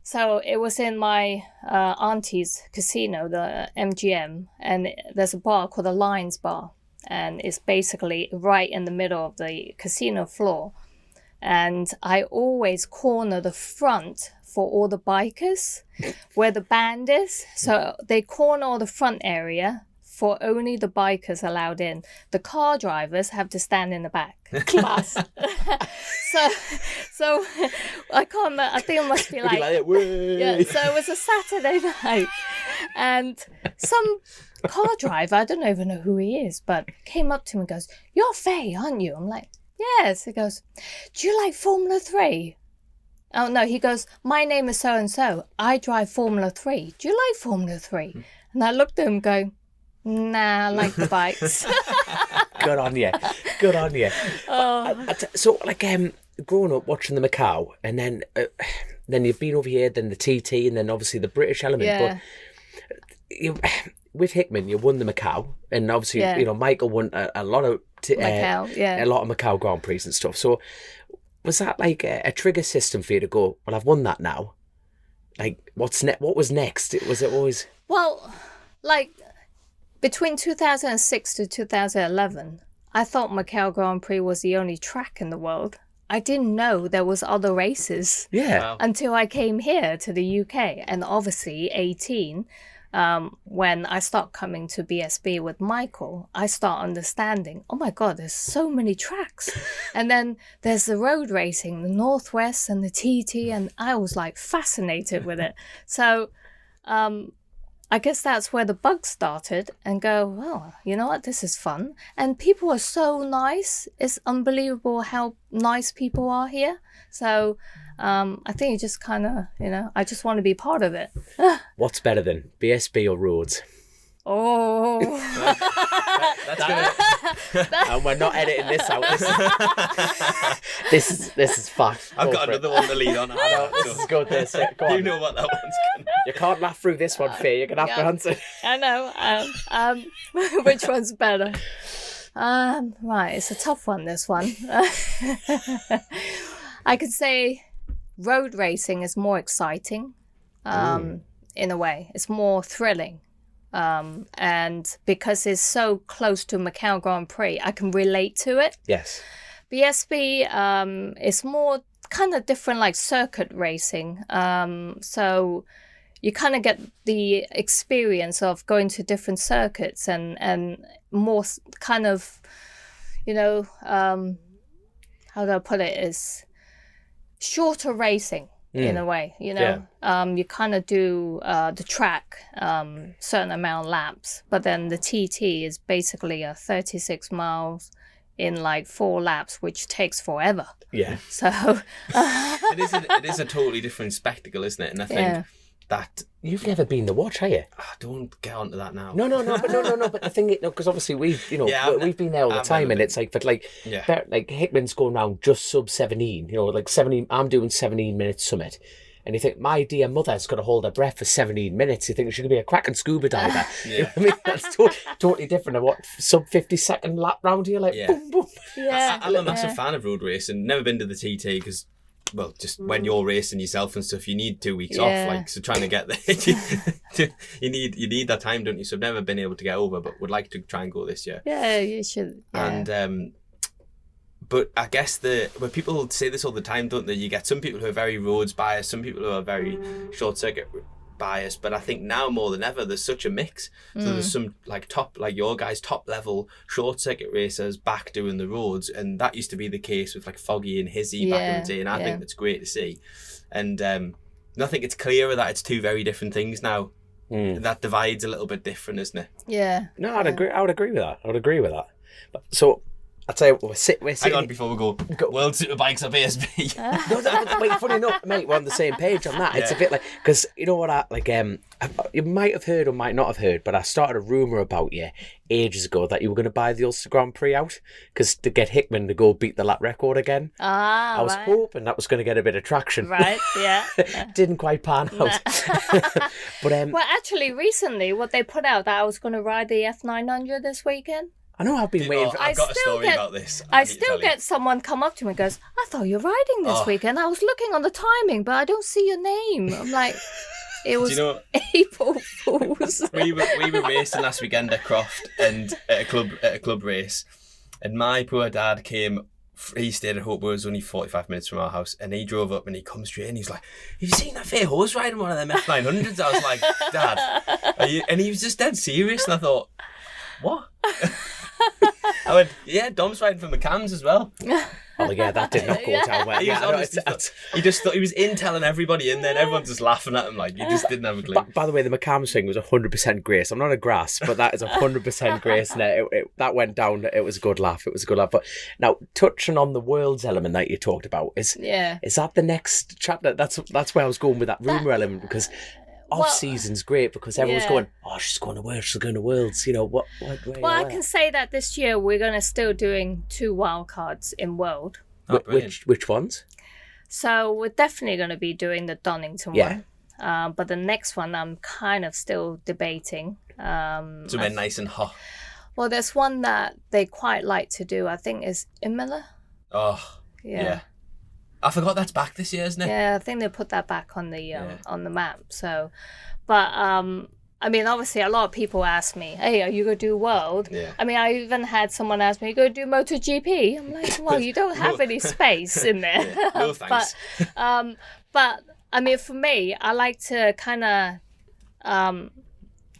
So it was in my auntie's casino, the MGM. And there's a bar called the Lions Bar. And it's basically right in the middle of the casino floor. And I always corner the front for all the bikers where the band is. So they corner all the front area for only the bikers allowed in. The car drivers have to stand in the back. Class. so I can't remember, I think it must be like yeah, so it was a Saturday night. And some car driver, I don't even know who he is, but came up to me and goes, "You're Faye, aren't you?" I'm like, "Yes." He goes, "Do you like Formula 3? Oh, no, he goes, "My name is so-and-so. I drive Formula 3. Do you like Formula 3? And I looked at him going, "Nah, I like the bikes." Good on you. Good on you. So, like, growing up watching the Macau, and then you've been over here, then the TT, and then obviously the British element. Yeah. But with Hickman, you won the Macau, and obviously, you know, Michael won a lot of a lot of Macau Grand Prix and stuff. So, was that like a trigger system for you to go, "Well, I've won that now"? Like, what was next? Was it always? Well, like between 2006 to 2011, I thought Macau Grand Prix was the only track in the world. I didn't know there was other races until I came here to the UK, and obviously 18. When I start coming to BSB with Michael, I start understanding, oh my God, there's so many tracks. And then there's the road racing, the Northwest and the TT, and I was like fascinated with it. So I guess that's where the bug started, and go, well, you know what, this is fun. And people are so nice. It's unbelievable how nice people are here. So I think you just kind of, you know, I just want to be part of it. What's better than BSB or roads? Oh. And we're not editing this out. This is fact. I've got another one to lead on. I know, this is good. Go on. You know what that one's going to be. You can't laugh through this one, Faye. You're going to have to answer. I know. Which one's better? Right, it's a tough one, this one. I could say road racing is more exciting in a way. It's more thrilling. And because it's so close to Macau Grand Prix, I can relate to it. Yes. BSB is more kind of different, like circuit racing. So you kind of get the experience of going to different circuits and more kind of, you know, how do I put it, is shorter racing. In a way, you know, you kind of do the track, certain amount of laps, but then the TT is basically a 36 miles in like 4 laps, which takes forever. Yeah. So it is a totally different spectacle, isn't it? And I think that you've never been to watch, have you? Don't get onto that now. No. But the thing, because obviously we've been there all the time, and it's like, but like, like Hickman's going around just sub 17. You know, like 17. I'm doing 17 minutes summit, and you think my dear mother's got to hold her breath for 17 minutes. You think she could be a cracking scuba diver. You know what I mean? That's totally different than what sub 50-second lap round here. Like boom boom. Yeah. I'm a massive fan of road racing. Never been to the TT because well, just when you're racing yourself and stuff, you need 2 weeks off. Like, so trying to get there, you need that time, don't you? So I've never been able to get over, but would like to try and go this year. Yeah, you should. Yeah. And but I guess but people say this all the time, don't they? You get some people who are very roads biased, some people who are very short circuit biased, but I think now more than ever there's such a mix. So there's some like your guys, top level short circuit racers back doing the roads, and that used to be the case with like Foggy and Hizzy back in the day, and I think that's great to see. And I think it's clearer that it's two very different things now. That divide's a little bit different, isn't it? Yeah. No, I would agree with that. But, so I'd say we're sitting. Hang on before we go. World Superbikes or BSB. No, wait, funny enough, mate, we're on the same page on that. It's a bit like, because you know what, you might have heard or might not have heard, but I started a rumour about you ages ago that you were going to buy the Ulster Grand Prix out because to get Hickman to go beat the lap record again. I was hoping that was going to get a bit of traction. Right, yeah. Didn't quite pan out. But well, actually, recently, what they put out that I was going to ride the F900 this weekend. I know I've been waiting. I've got a story about this. I still get someone come up to me and goes, I thought you were riding this weekend. I was looking on the timing, but I don't see your name. I'm like, it was April Fools. we were racing last weekend at Croft and at a club race, and my poor dad came. He stayed at Hope, it was only 45 minutes from our house, and he drove up and he comes straight in. He's like, "Have you seen that Faye Ho's riding one of them F900s?" I was like, "Dad," and he was just dead serious, and I thought, "What?" I went, "Yeah, Dom's riding for McCann's as well." Oh yeah, that did not go down well. He just thought he was in telling everybody in there, and everyone's just laughing at him like he just didn't have a clue. By the way, the McCann's thing was 100% grace. I'm not a grass, but that is 100% grace. And that went down. It was a good laugh. But now touching on the worlds element that you talked about is that the next chapter? That's where I was going with that rumor element, because off-season's great because everyone's going, she's going to Worlds, she's going to Worlds, you know, what I can say that this year we're going to still doing 2 wildcards in World. Which ones? So we're definitely going to be doing the Donington one. But the next one I'm kind of still debating. So we're nice and hot. Well, there's one that they quite like to do, I think is Imola. Oh, yeah. I forgot that's back this year, isn't it? Yeah, I think they put that back on the map. So, but I mean, obviously, a lot of people ask me, "Hey, are you going to do World?" Yeah. I mean, I even had someone ask me, "Are you going to do MotoGP?" I'm like, "Well, you don't have any space in there." Yeah. No thanks. but I mean, for me, I like to kind of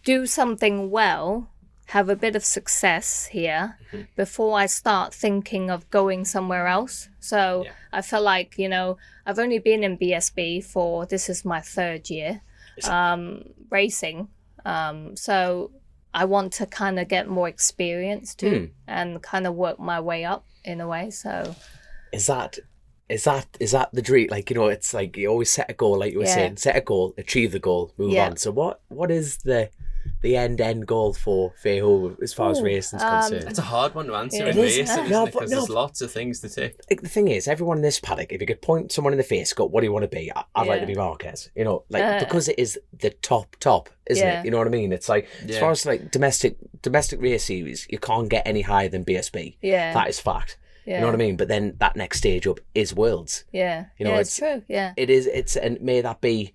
do something well, have a bit of success here before I start thinking of going somewhere else. So I feel like, you know, I've only been in BSB this is my 3rd year racing. So I want to kind of get more experience too and kind of work my way up in a way. So is that the dream? Like, you know, it's like you always set a goal, like you were saying, set a goal, achieve the goal, move on. So what is the end goal for Faye Ho as far as racing is concerned? It's a hard one to answer in racing, isn't it? Because there's lots of things to take. The thing is, everyone in this paddock, if you could point someone in the face, go, "What do you want to be?" I'd like to be Marquez. You know, like because it is the top, isn't it? You know what I mean? It's like as far as like domestic race series, you can't get any higher than BSB. Yeah, that is fact. Yeah. You know what I mean? But then that next stage up is Worlds. Yeah, you know, it's true. Yeah, it is. And may that be.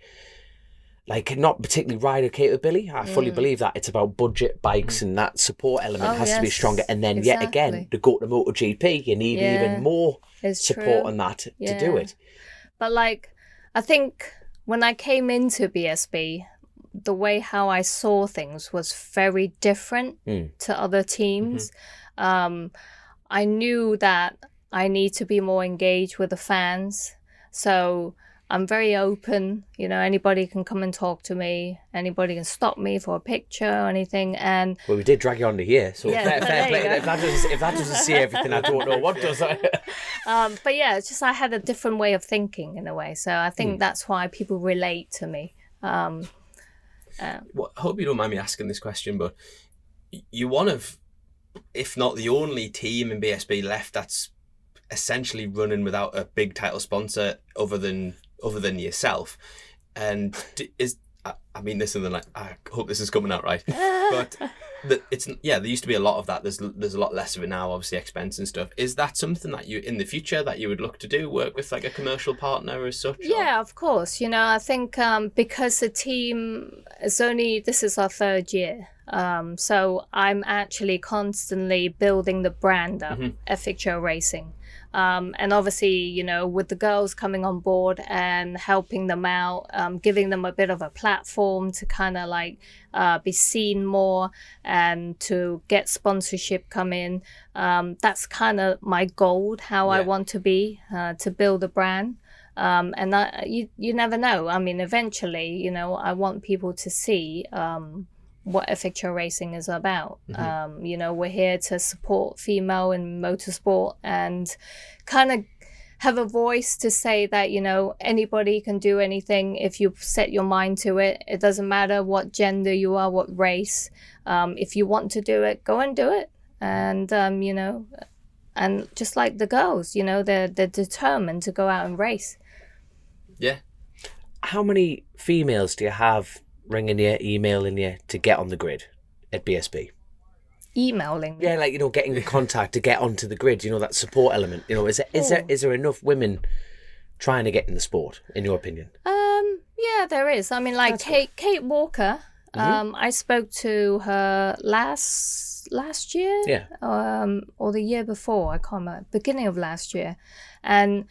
Like, not particularly rider capability. I fully believe that. It's about budget bikes and that support element has to be stronger. And then yet again, to go to MotoGP, you need even more support on that to do it. But like, I think when I came into BSB, the way how I saw things was very different to other teams. I knew that I need to be more engaged with the fans. So I'm very open, you know, anybody can come and talk to me, anybody can stop me for a picture or anything. And well, we did drag you onto here, so fair play. If that doesn't see everything, I don't know what does. But yeah, it's just I had a different way of thinking in a way, so I think that's why people relate to me. Well, I hope you don't mind me asking this question, but you're one of, if not the only team in BSB left that's essentially running without a big title sponsor other than yourself. And I mean this and then like, I hope this is coming out right. But there used to be a lot of that. There's a lot less of it now, obviously expense and stuff. Is that something that you, in the future, that you would look to do, work with like a commercial partner as such? Yeah, of course. I think because the team this is our third year. So I'm actually constantly building the brand up at Chasin The Racin. And obviously, with the girls coming on board and helping them out, giving them a bit of a platform to kind of like be seen more and to get sponsorship come in. That's kind of my goal, how I want to be, to build a brand. And you never know. I mean, eventually, I want people to see what Chasin The Racin is about. We're here to support female in motorsport and kind of have a voice to say that, anybody can do anything if you set your mind to it. It doesn't matter what gender you are, what race. If you want to do it, go and do it. And, and just like the girls, they're determined to go out and race. Yeah. How many females do you have ringing you, emailing you to get on the grid at BSB? Emailing? Yeah, like, getting in contact to get onto the grid, that support element. Is there enough women trying to get in the sport, in your opinion? Yeah, there is. I mean, like Kate Walker, I spoke to her last year? Yeah. Or the year before, I can't remember, beginning of last year. And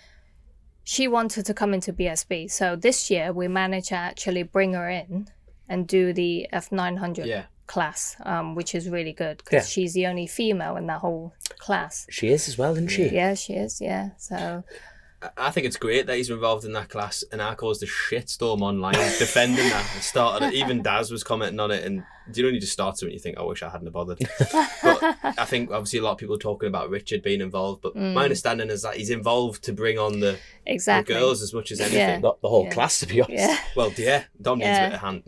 she wanted to come into BSB. So this year we managed to actually bring her in and do the F900 class, which is really good because she's the only female in that whole class. She is as well, isn't she? Yeah, she is, yeah. So I think it's great that he's involved in that class, and I caused a shitstorm online defending that. And started, even Daz was commenting on it, and you know, you just start to and you think, I wish I hadn't have bothered. But I think obviously a lot of people are talking about Richard being involved, but my understanding is that he's involved to bring on the girls as much as anything. The whole class, to be honest. Yeah. Well, yeah, Dom needs a bit of hand.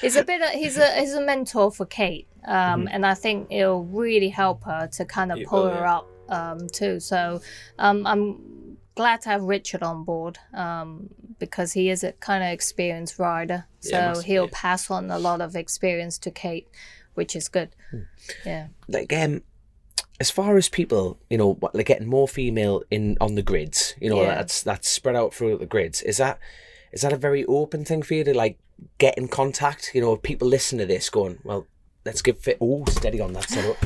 He's a mentor for Kate, and I think it'll really help her to kind of pull her up too. So I'm glad to have Richard on board because he is a kind of experienced rider, so he'll pass on a lot of experience to Kate, which is good. Yeah. Like as far as people, like getting more female in on the grids, that's spread out through the grids. Is that a very open thing for you to like get in contact? People listen to this going, well, let's give fit. Oh, steady on that setup.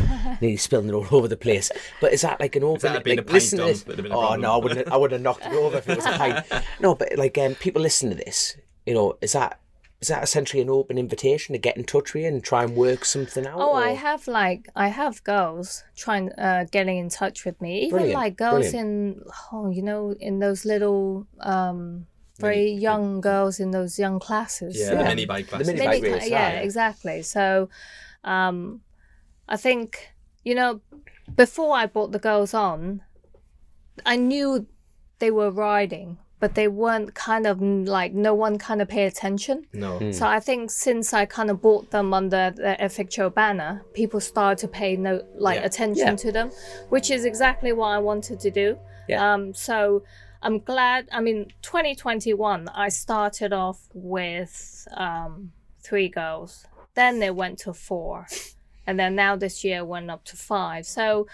Nearly spilling it all over the place. But is that like an open? Like, listen to this. Oh no, I would have knocked it over if it was a pint. No, but like people listen to this. Is that essentially an open invitation to get in touch with you and try and work something out? Oh, or? I have girls trying getting in touch with me. Even Brilliant. Like girls in in those little very young girls in those young classes. Yeah, the mini bike classes. The mini bike race. Yeah, exactly. So I think, before I brought the girls on, I knew they were riding, but they weren't kind of like, no one kind of paid attention. No. So I think since I kind of brought them under the FXO banner, people started to pay attention to them, which is exactly what I wanted to do. Yeah. So I'm glad. I mean, 2021, I started off with 3 girls. Then they went to 4. And then now this year went up to 5. So,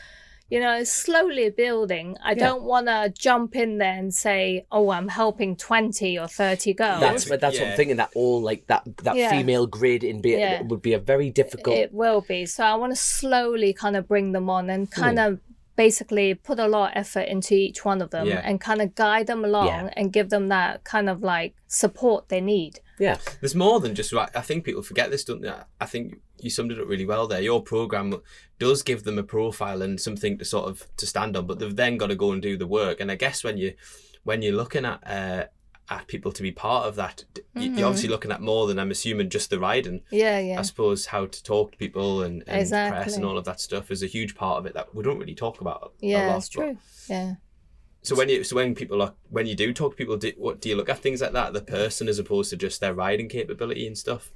it's slowly building. I don't want to jump in there and say, oh, I'm helping 20 or 30 girls. That's what I'm thinking, that all like that female grid would be a very difficult. It will be. So I want to slowly kind of bring them on and kind of basically put a lot of effort into each one of them and kind of guide them along and give them that kind of like support they need. Yeah. There's more than just, I think people forget this, don't they? I think you summed it up really well there. Your program does give them a profile and something to sort of to stand on, but they've then got to go and do the work. And I guess when you're looking at people to be part of that, you're obviously looking at more than, I'm assuming, just the riding. Yeah. I suppose how to talk to people and exactly. press and all of that stuff is a huge part of it that we don't really talk about. Yeah, a lot, it's true. Yeah. So when you do talk to people, do you look at things like that, the person, as opposed to just their riding capability and stuff?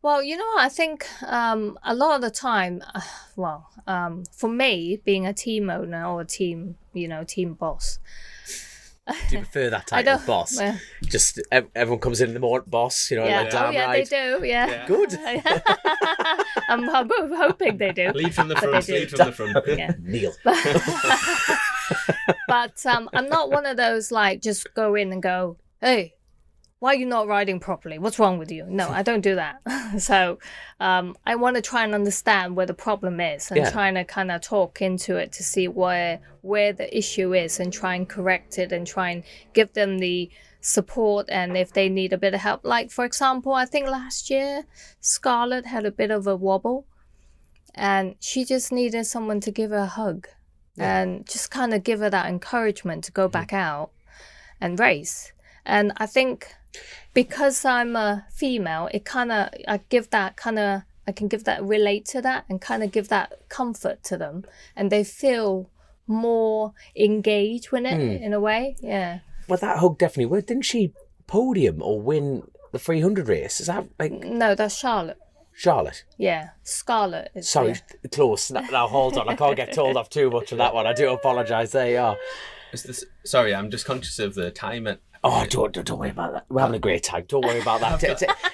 Well, I think a lot of the time, for me, being a team owner or a team, team boss, Do you prefer that title, boss? Yeah. Just everyone comes in the morning, boss. You know, like damn right. They do. Yeah. Good. I'm hoping they do. Lead from the front. Lead from the front. Yeah. Neil. But I'm not one of those like just go in and go, hey, why are you not riding properly? What's wrong with you? No, I don't do that. So I want to try and understand where the problem is and trying to kind of talk into it to see where the issue is and try and correct it and try and give them the support and if they need a bit of help. Like, for example, I think last year Scarlett had a bit of a wobble and she just needed someone to give her a hug and just kind of give her that encouragement to go back out and race. And I think because I'm a female, it kind of, I can give that, relate to that and kind of give that comfort to them. And they feel more engaged with it in a way. Yeah. Well, that hug definitely worked. Didn't she podium or win the 300 race? Is that like... No, that's Charlotte. Charlotte? Yeah. Scarlett. Sorry, close. Now, hold on. I can't get told off too much on that one. I do apologise. There you are. Sorry, I'm just conscious of the time. Oh, don't worry about that. We're having a great time. Don't worry about that.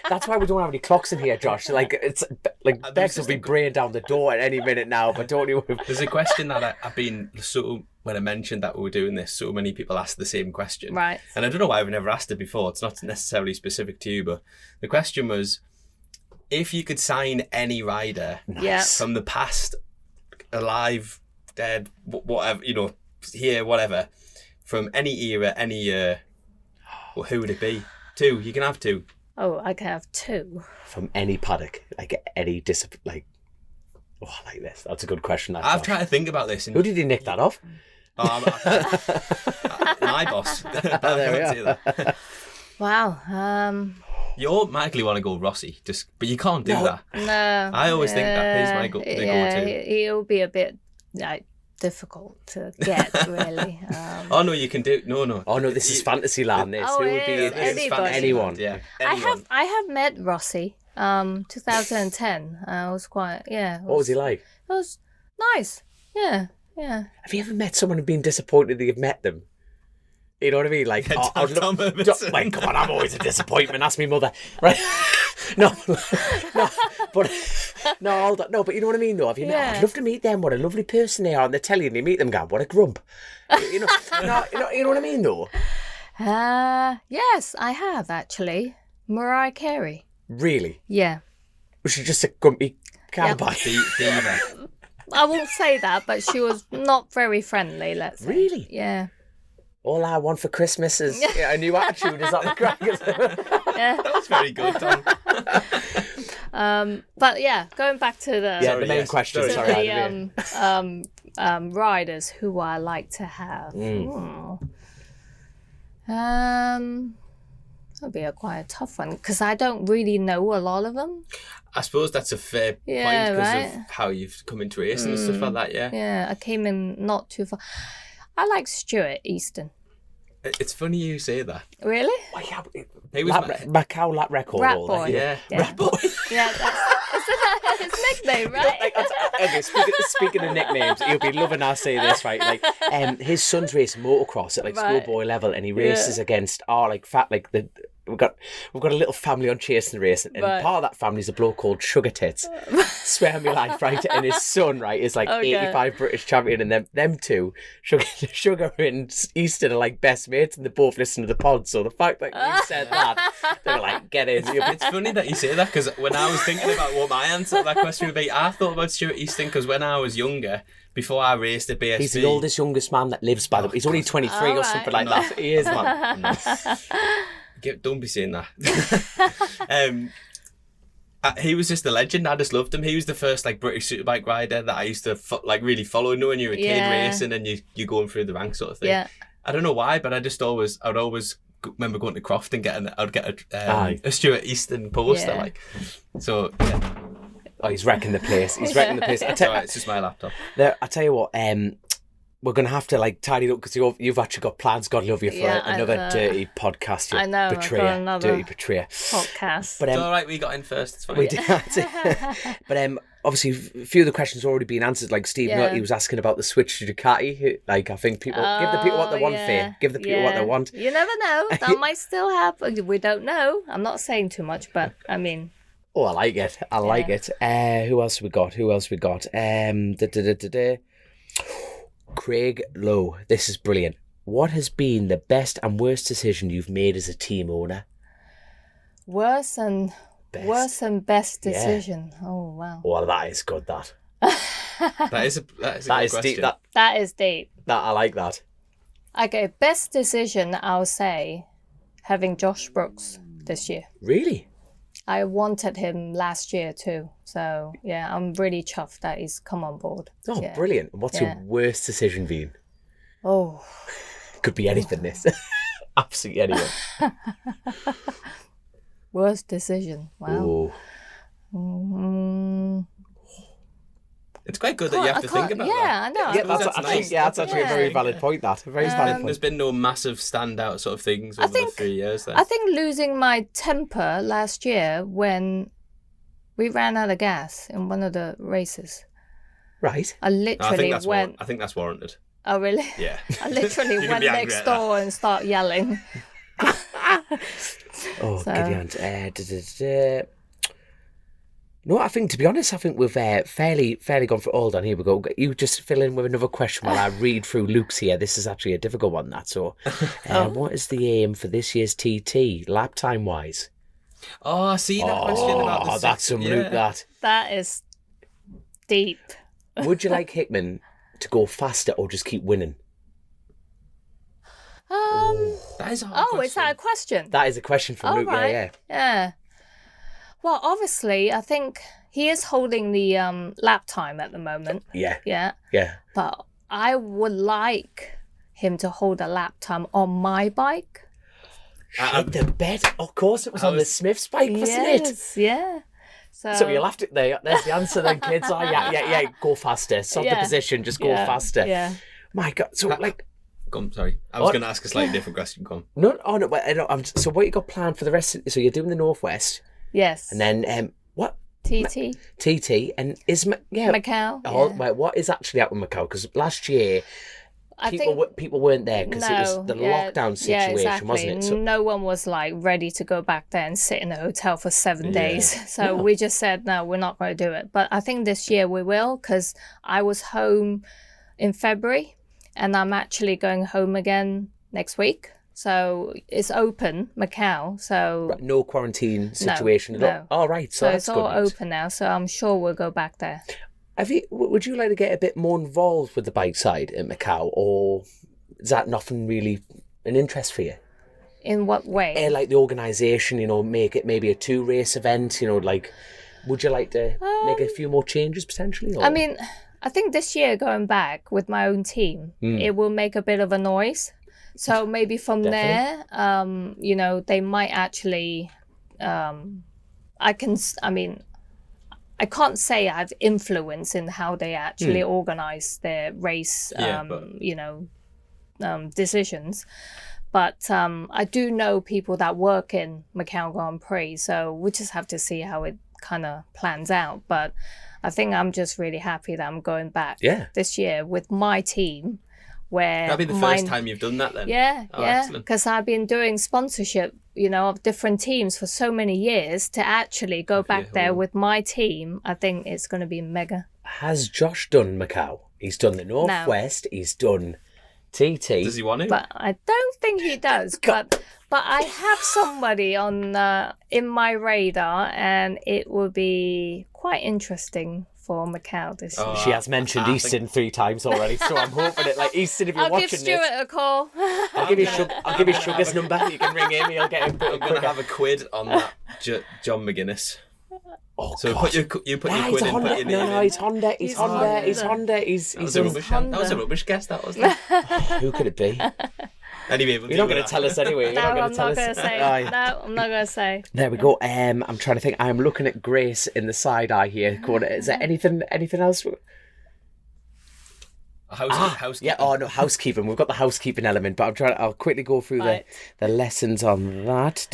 That's why we don't have any clocks in here, Josh. Like it's like Bex will be braying down the door at any minute now. But don't you? There's a question that I've been when I mentioned that we were doing this, so many people ask the same question. Right. And I don't know why I've never asked it before. It's not necessarily specific to you, but the question was, if you could sign any rider from the past, alive, dead, whatever, here, whatever, from any era, any year. Well, who would it be? 2. You can have 2. Oh, I can have 2. From any paddock, like any discipline, like. Oh, I like this. That's a good question. I've tried to think about this. Who did you nick that off? My boss. There we are. Wow. You automatically want to go Rossi, but you can't do that. No. I always think that he's my go-to. He'll be a bit difficult to get, really. Oh no, you can do no. Oh no, this is fantasy land. This who would be anyone? Yeah, anyone. I have met Rossi. 2010. I was quite What was he like? It was nice. Yeah. Have you ever met someone who'd been disappointed that you've met them? You know what I mean? Like, like, come on, I'm always a disappointment. Ask me mother, right? No, but hold on. No, but you know what I mean, though. Have you met? I'd love to meet them. What a lovely person they are. And they're telling you, meet them, what a grump. You know what I mean, though. Yes, I have actually. Mariah Carey. Really? Yeah. Was she just a grumpy cowboy? I won't say that, but she was not very friendly. Let's say. Really? Yeah. All I want for Christmas is a new attitude. Is that the crack? That was very good, Tom. But yeah, going back to the main question. The riders who I like to have. That'd be quite a tough one because I don't really know a lot of them. I suppose that's a fair point because of how you've come into racing and stuff like that. Yeah, I came in not too far. I like Stuart Easton. It's funny you say that. Really? Well, yeah, he was Macau lap record. Rat Boy. Yeah. Rat Boy. Yeah, that's his nickname, right? Okay, speaking of nicknames, he'll be loving I say this, right? Like, his son's racing motocross at schoolboy level, and he races against we've got a little family on Chasin The Racin, and part of that family is a bloke called Sugar Tits. Swear me life, right? And his son, right, is 85 British champion, and them two, Sugar and Easton, are like best mates, and they both listen to the pod. So the fact that you said that, they were like, get in. It's funny that you say that because when I was thinking about what my answer to that question would be, I thought about Stuart Easton because when I was younger, before I raced at BSB, he's the youngest man that lives by them. He's only 23 or something like that. He is, man. Don't be saying that. He was just a legend. I just loved him. He was the first British superbike rider that I used to really follow. When you were a kid racing and you going through the ranks sort of thing. Yeah. I don't know why, but I would always remember going to Croft and I'd get a Stuart Easton poster. So yeah. Oh, he's wrecking the place. He's wrecking the place. It's just my laptop. I tell you what. We're going to have to tidy it up because you've actually got plans, God love you, for another dirty podcast. I know, dirty betrayer podcast. But, it's all right, we got in first, it's fine. We did. But obviously, a few of the questions have already been answered. Like Steve Nutt, was asking about the switch to Ducati. Like, I think people give the people what they want, Faye. Give the people what they want. You never know. That might still happen. We don't know. I'm not saying too much, but I mean. Oh, I like it. I like it. Who else we got? Craig Lowe. This is brilliant. What has been the best and worst decision you've made as a team owner? Worst and best decision. Yeah. Oh, wow. Well, that is good, that. that is a good question. Deep. That is deep. I like that. Okay, best decision, I'll say, having Josh Brooks this year. Really? I wanted him last year too. So, yeah, I'm really chuffed that he's come on board. Oh, brilliant. What's your worst decision been? Oh. Could be anything, this. Absolutely anything. Worst decision. Wow. It's quite good that you have to think about that. Yeah, I know. Yeah, that's nice. That's actually a very valid point, that. A very valid point. There's been no massive standout sort of things over the 3 years then. I think losing my temper last year when we ran out of gas in one of the races. Right. I literally went... I think that's warranted. Oh, really? Yeah. I literally went next door and started yelling. Gideon. No, I think, to be honest, we've fairly gone for all done. Here we go. You just fill in with another question while I read through Luke's here. This is actually a difficult one, that. So, what is the aim for this year's TT, lap time-wise? Oh, I see that question about the that's some Luke, that. That is deep. Would you like Hickman to go faster or just keep winning? That is a hard question. Is that a question? That is a question from Luke, right. Yeah. Well, obviously, I think he is holding the lap time at the moment. Yeah. Yeah. Yeah. But I would like him to hold a lap time on my bike. The bed, of course, it was on the Smith's bike, wasn't it? Yeah. So you laughed it there. There's the answer then, kids. Oh, yeah. Go faster. Sod the position. Just go faster. Yeah. My God. So, sorry. I was going to ask a slightly different question. Come. No. So what you got planned for the rest? So you're doing the Northwest. Yes. And then what? TT. And is Macau. Wait, what is actually out with Macau? Because last year, people weren't there because it was the lockdown situation, wasn't it? So, no one was ready to go back there and sit in a hotel for 7 days. So we just said, no, we're not going to do it. But I think this year we will, because I was home in February and I'm actually going home again next week. So it's open, Macau. So no quarantine situation at all. Oh, right. So that's it's all open now. So I'm sure we'll go back there. Would you like to get a bit more involved with the bike side at Macau, or is that nothing really an interest for you? In what way? Like the organisation, make it maybe a 2-race event. Would you like to make a few more changes potentially? Or? I mean, I think this year going back with my own team, it will make a bit of a noise. So maybe from there, they might actually, I can't say I have influence in how they actually organize their race, decisions. But I do know people that work in Macau Grand Prix, so we just have to see how it kind of plans out. But I think I'm just really happy that I'm going back this year with my team. That'll be the first time you've done that then. Yeah, because I've been doing sponsorship, of different teams for so many years. To actually go back there with my team, I think it's going to be mega. Has Josh done Macau? He's done the Northwest. No. He's done TT. Does he want to? But I don't think he does. but I have somebody on in my radar, and it will be quite interesting for Macau this year. She has mentioned Easton 3 times already, so I'm hoping it. Easton, if you're watching this, I'll give Stuart a call. I'll give you Sugar's number. You can ring him. He'll get him. I'm going to have a quid on that John McGuinness. Oh, so God. you put your quid in. Put your name No, he's Honda. He's Honda. That was a rubbish guess. That wasn't it? Who could it be? Anyway, you're not going to tell us anyway. No, I'm not going to say. No, I'm not going to say. There we go. I'm trying to think. I'm looking at Grace in the side eye here. Is there anything else? Housekeeping. Yeah. Oh no, housekeeping. We've got the housekeeping element, but I'll quickly go through the lessons on that.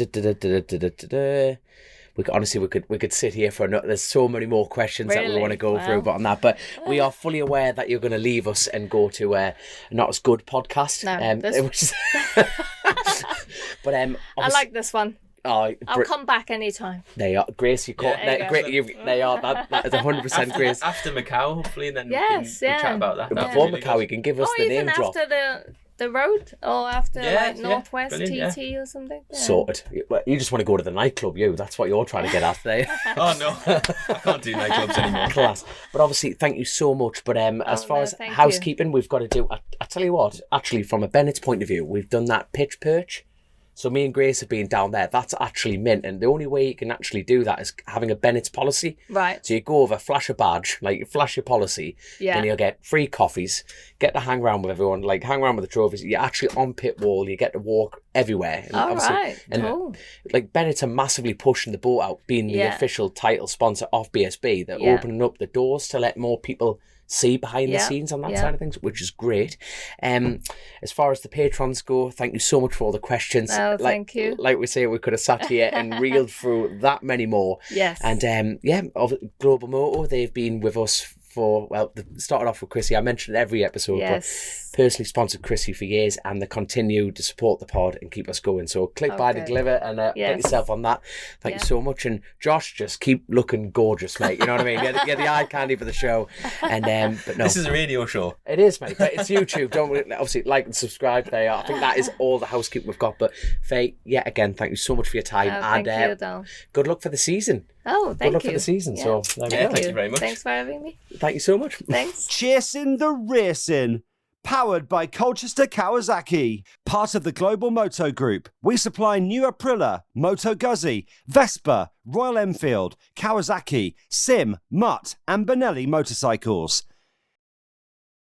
we could sit here for another. There's so many more questions that we want to go through, but on that. But we are fully aware that you're going to leave us and go to a not as good podcast. But I like this one. I'll come back anytime. There you are, Grace. That is 100% Grace. After Macau, hopefully, and then we can chat about that. Before Macau, you can give us the name drop. After the road, or after Northwest TT or something. Yeah. Sorted. You just want to go to the nightclub, That's what you're trying to get at there. Oh no, I can't do nightclubs anymore. Class. But obviously, thank you so much. But as far as housekeeping, we've got to do. I tell you what. Actually, from a Bennett's point of view, we've done that pitch perch. So me and Grace have been down there. That's actually mint. And the only way you can actually do that is having a Bennett's policy. Right. So you go over, flash a badge, like you flash your policy. Yeah. Then you'll get free coffees, get to hang around with everyone, like hang around with the trophies. You're actually on pit wall. You get to walk everywhere. And all right. And cool. Like Bennett's are massively pushing the boat out, being the official title sponsor of BSB. They're opening up the doors to let more people see behind the scenes on that side of things, which is great. As far as the patrons go, thank you so much for all the questions. Thank you. Like we say, we could have sat here and reeled through that many more. Yes. And Global Moto, they've been with us for, they started off with Chrissy. I mentioned it every episode, but personally sponsored Chrissy for years, and they continue to support the pod and keep us going. So click by the glitter and get yourself on that. Thank you so much. And Josh, just keep looking gorgeous, mate. You know what I mean? Get the eye candy for the show. And but no, this is a radio show. It is, mate. But it's YouTube. Don't obviously like and subscribe there. I think that is all the housekeeping we've got. But Faye, yet again, thank you so much for your time. Thank you, Dal. Good luck for the season. Oh, thank you. Good luck for the season. So thank you very much. Thanks for having me. Thank you so much. Thanks. Chasin The Racin, powered by Colchester Kawasaki, part of the Global Moto Group. We supply new Aprilia, Moto Guzzi, Vespa, Royal Enfield, Kawasaki, Sim, Mutt and Benelli motorcycles.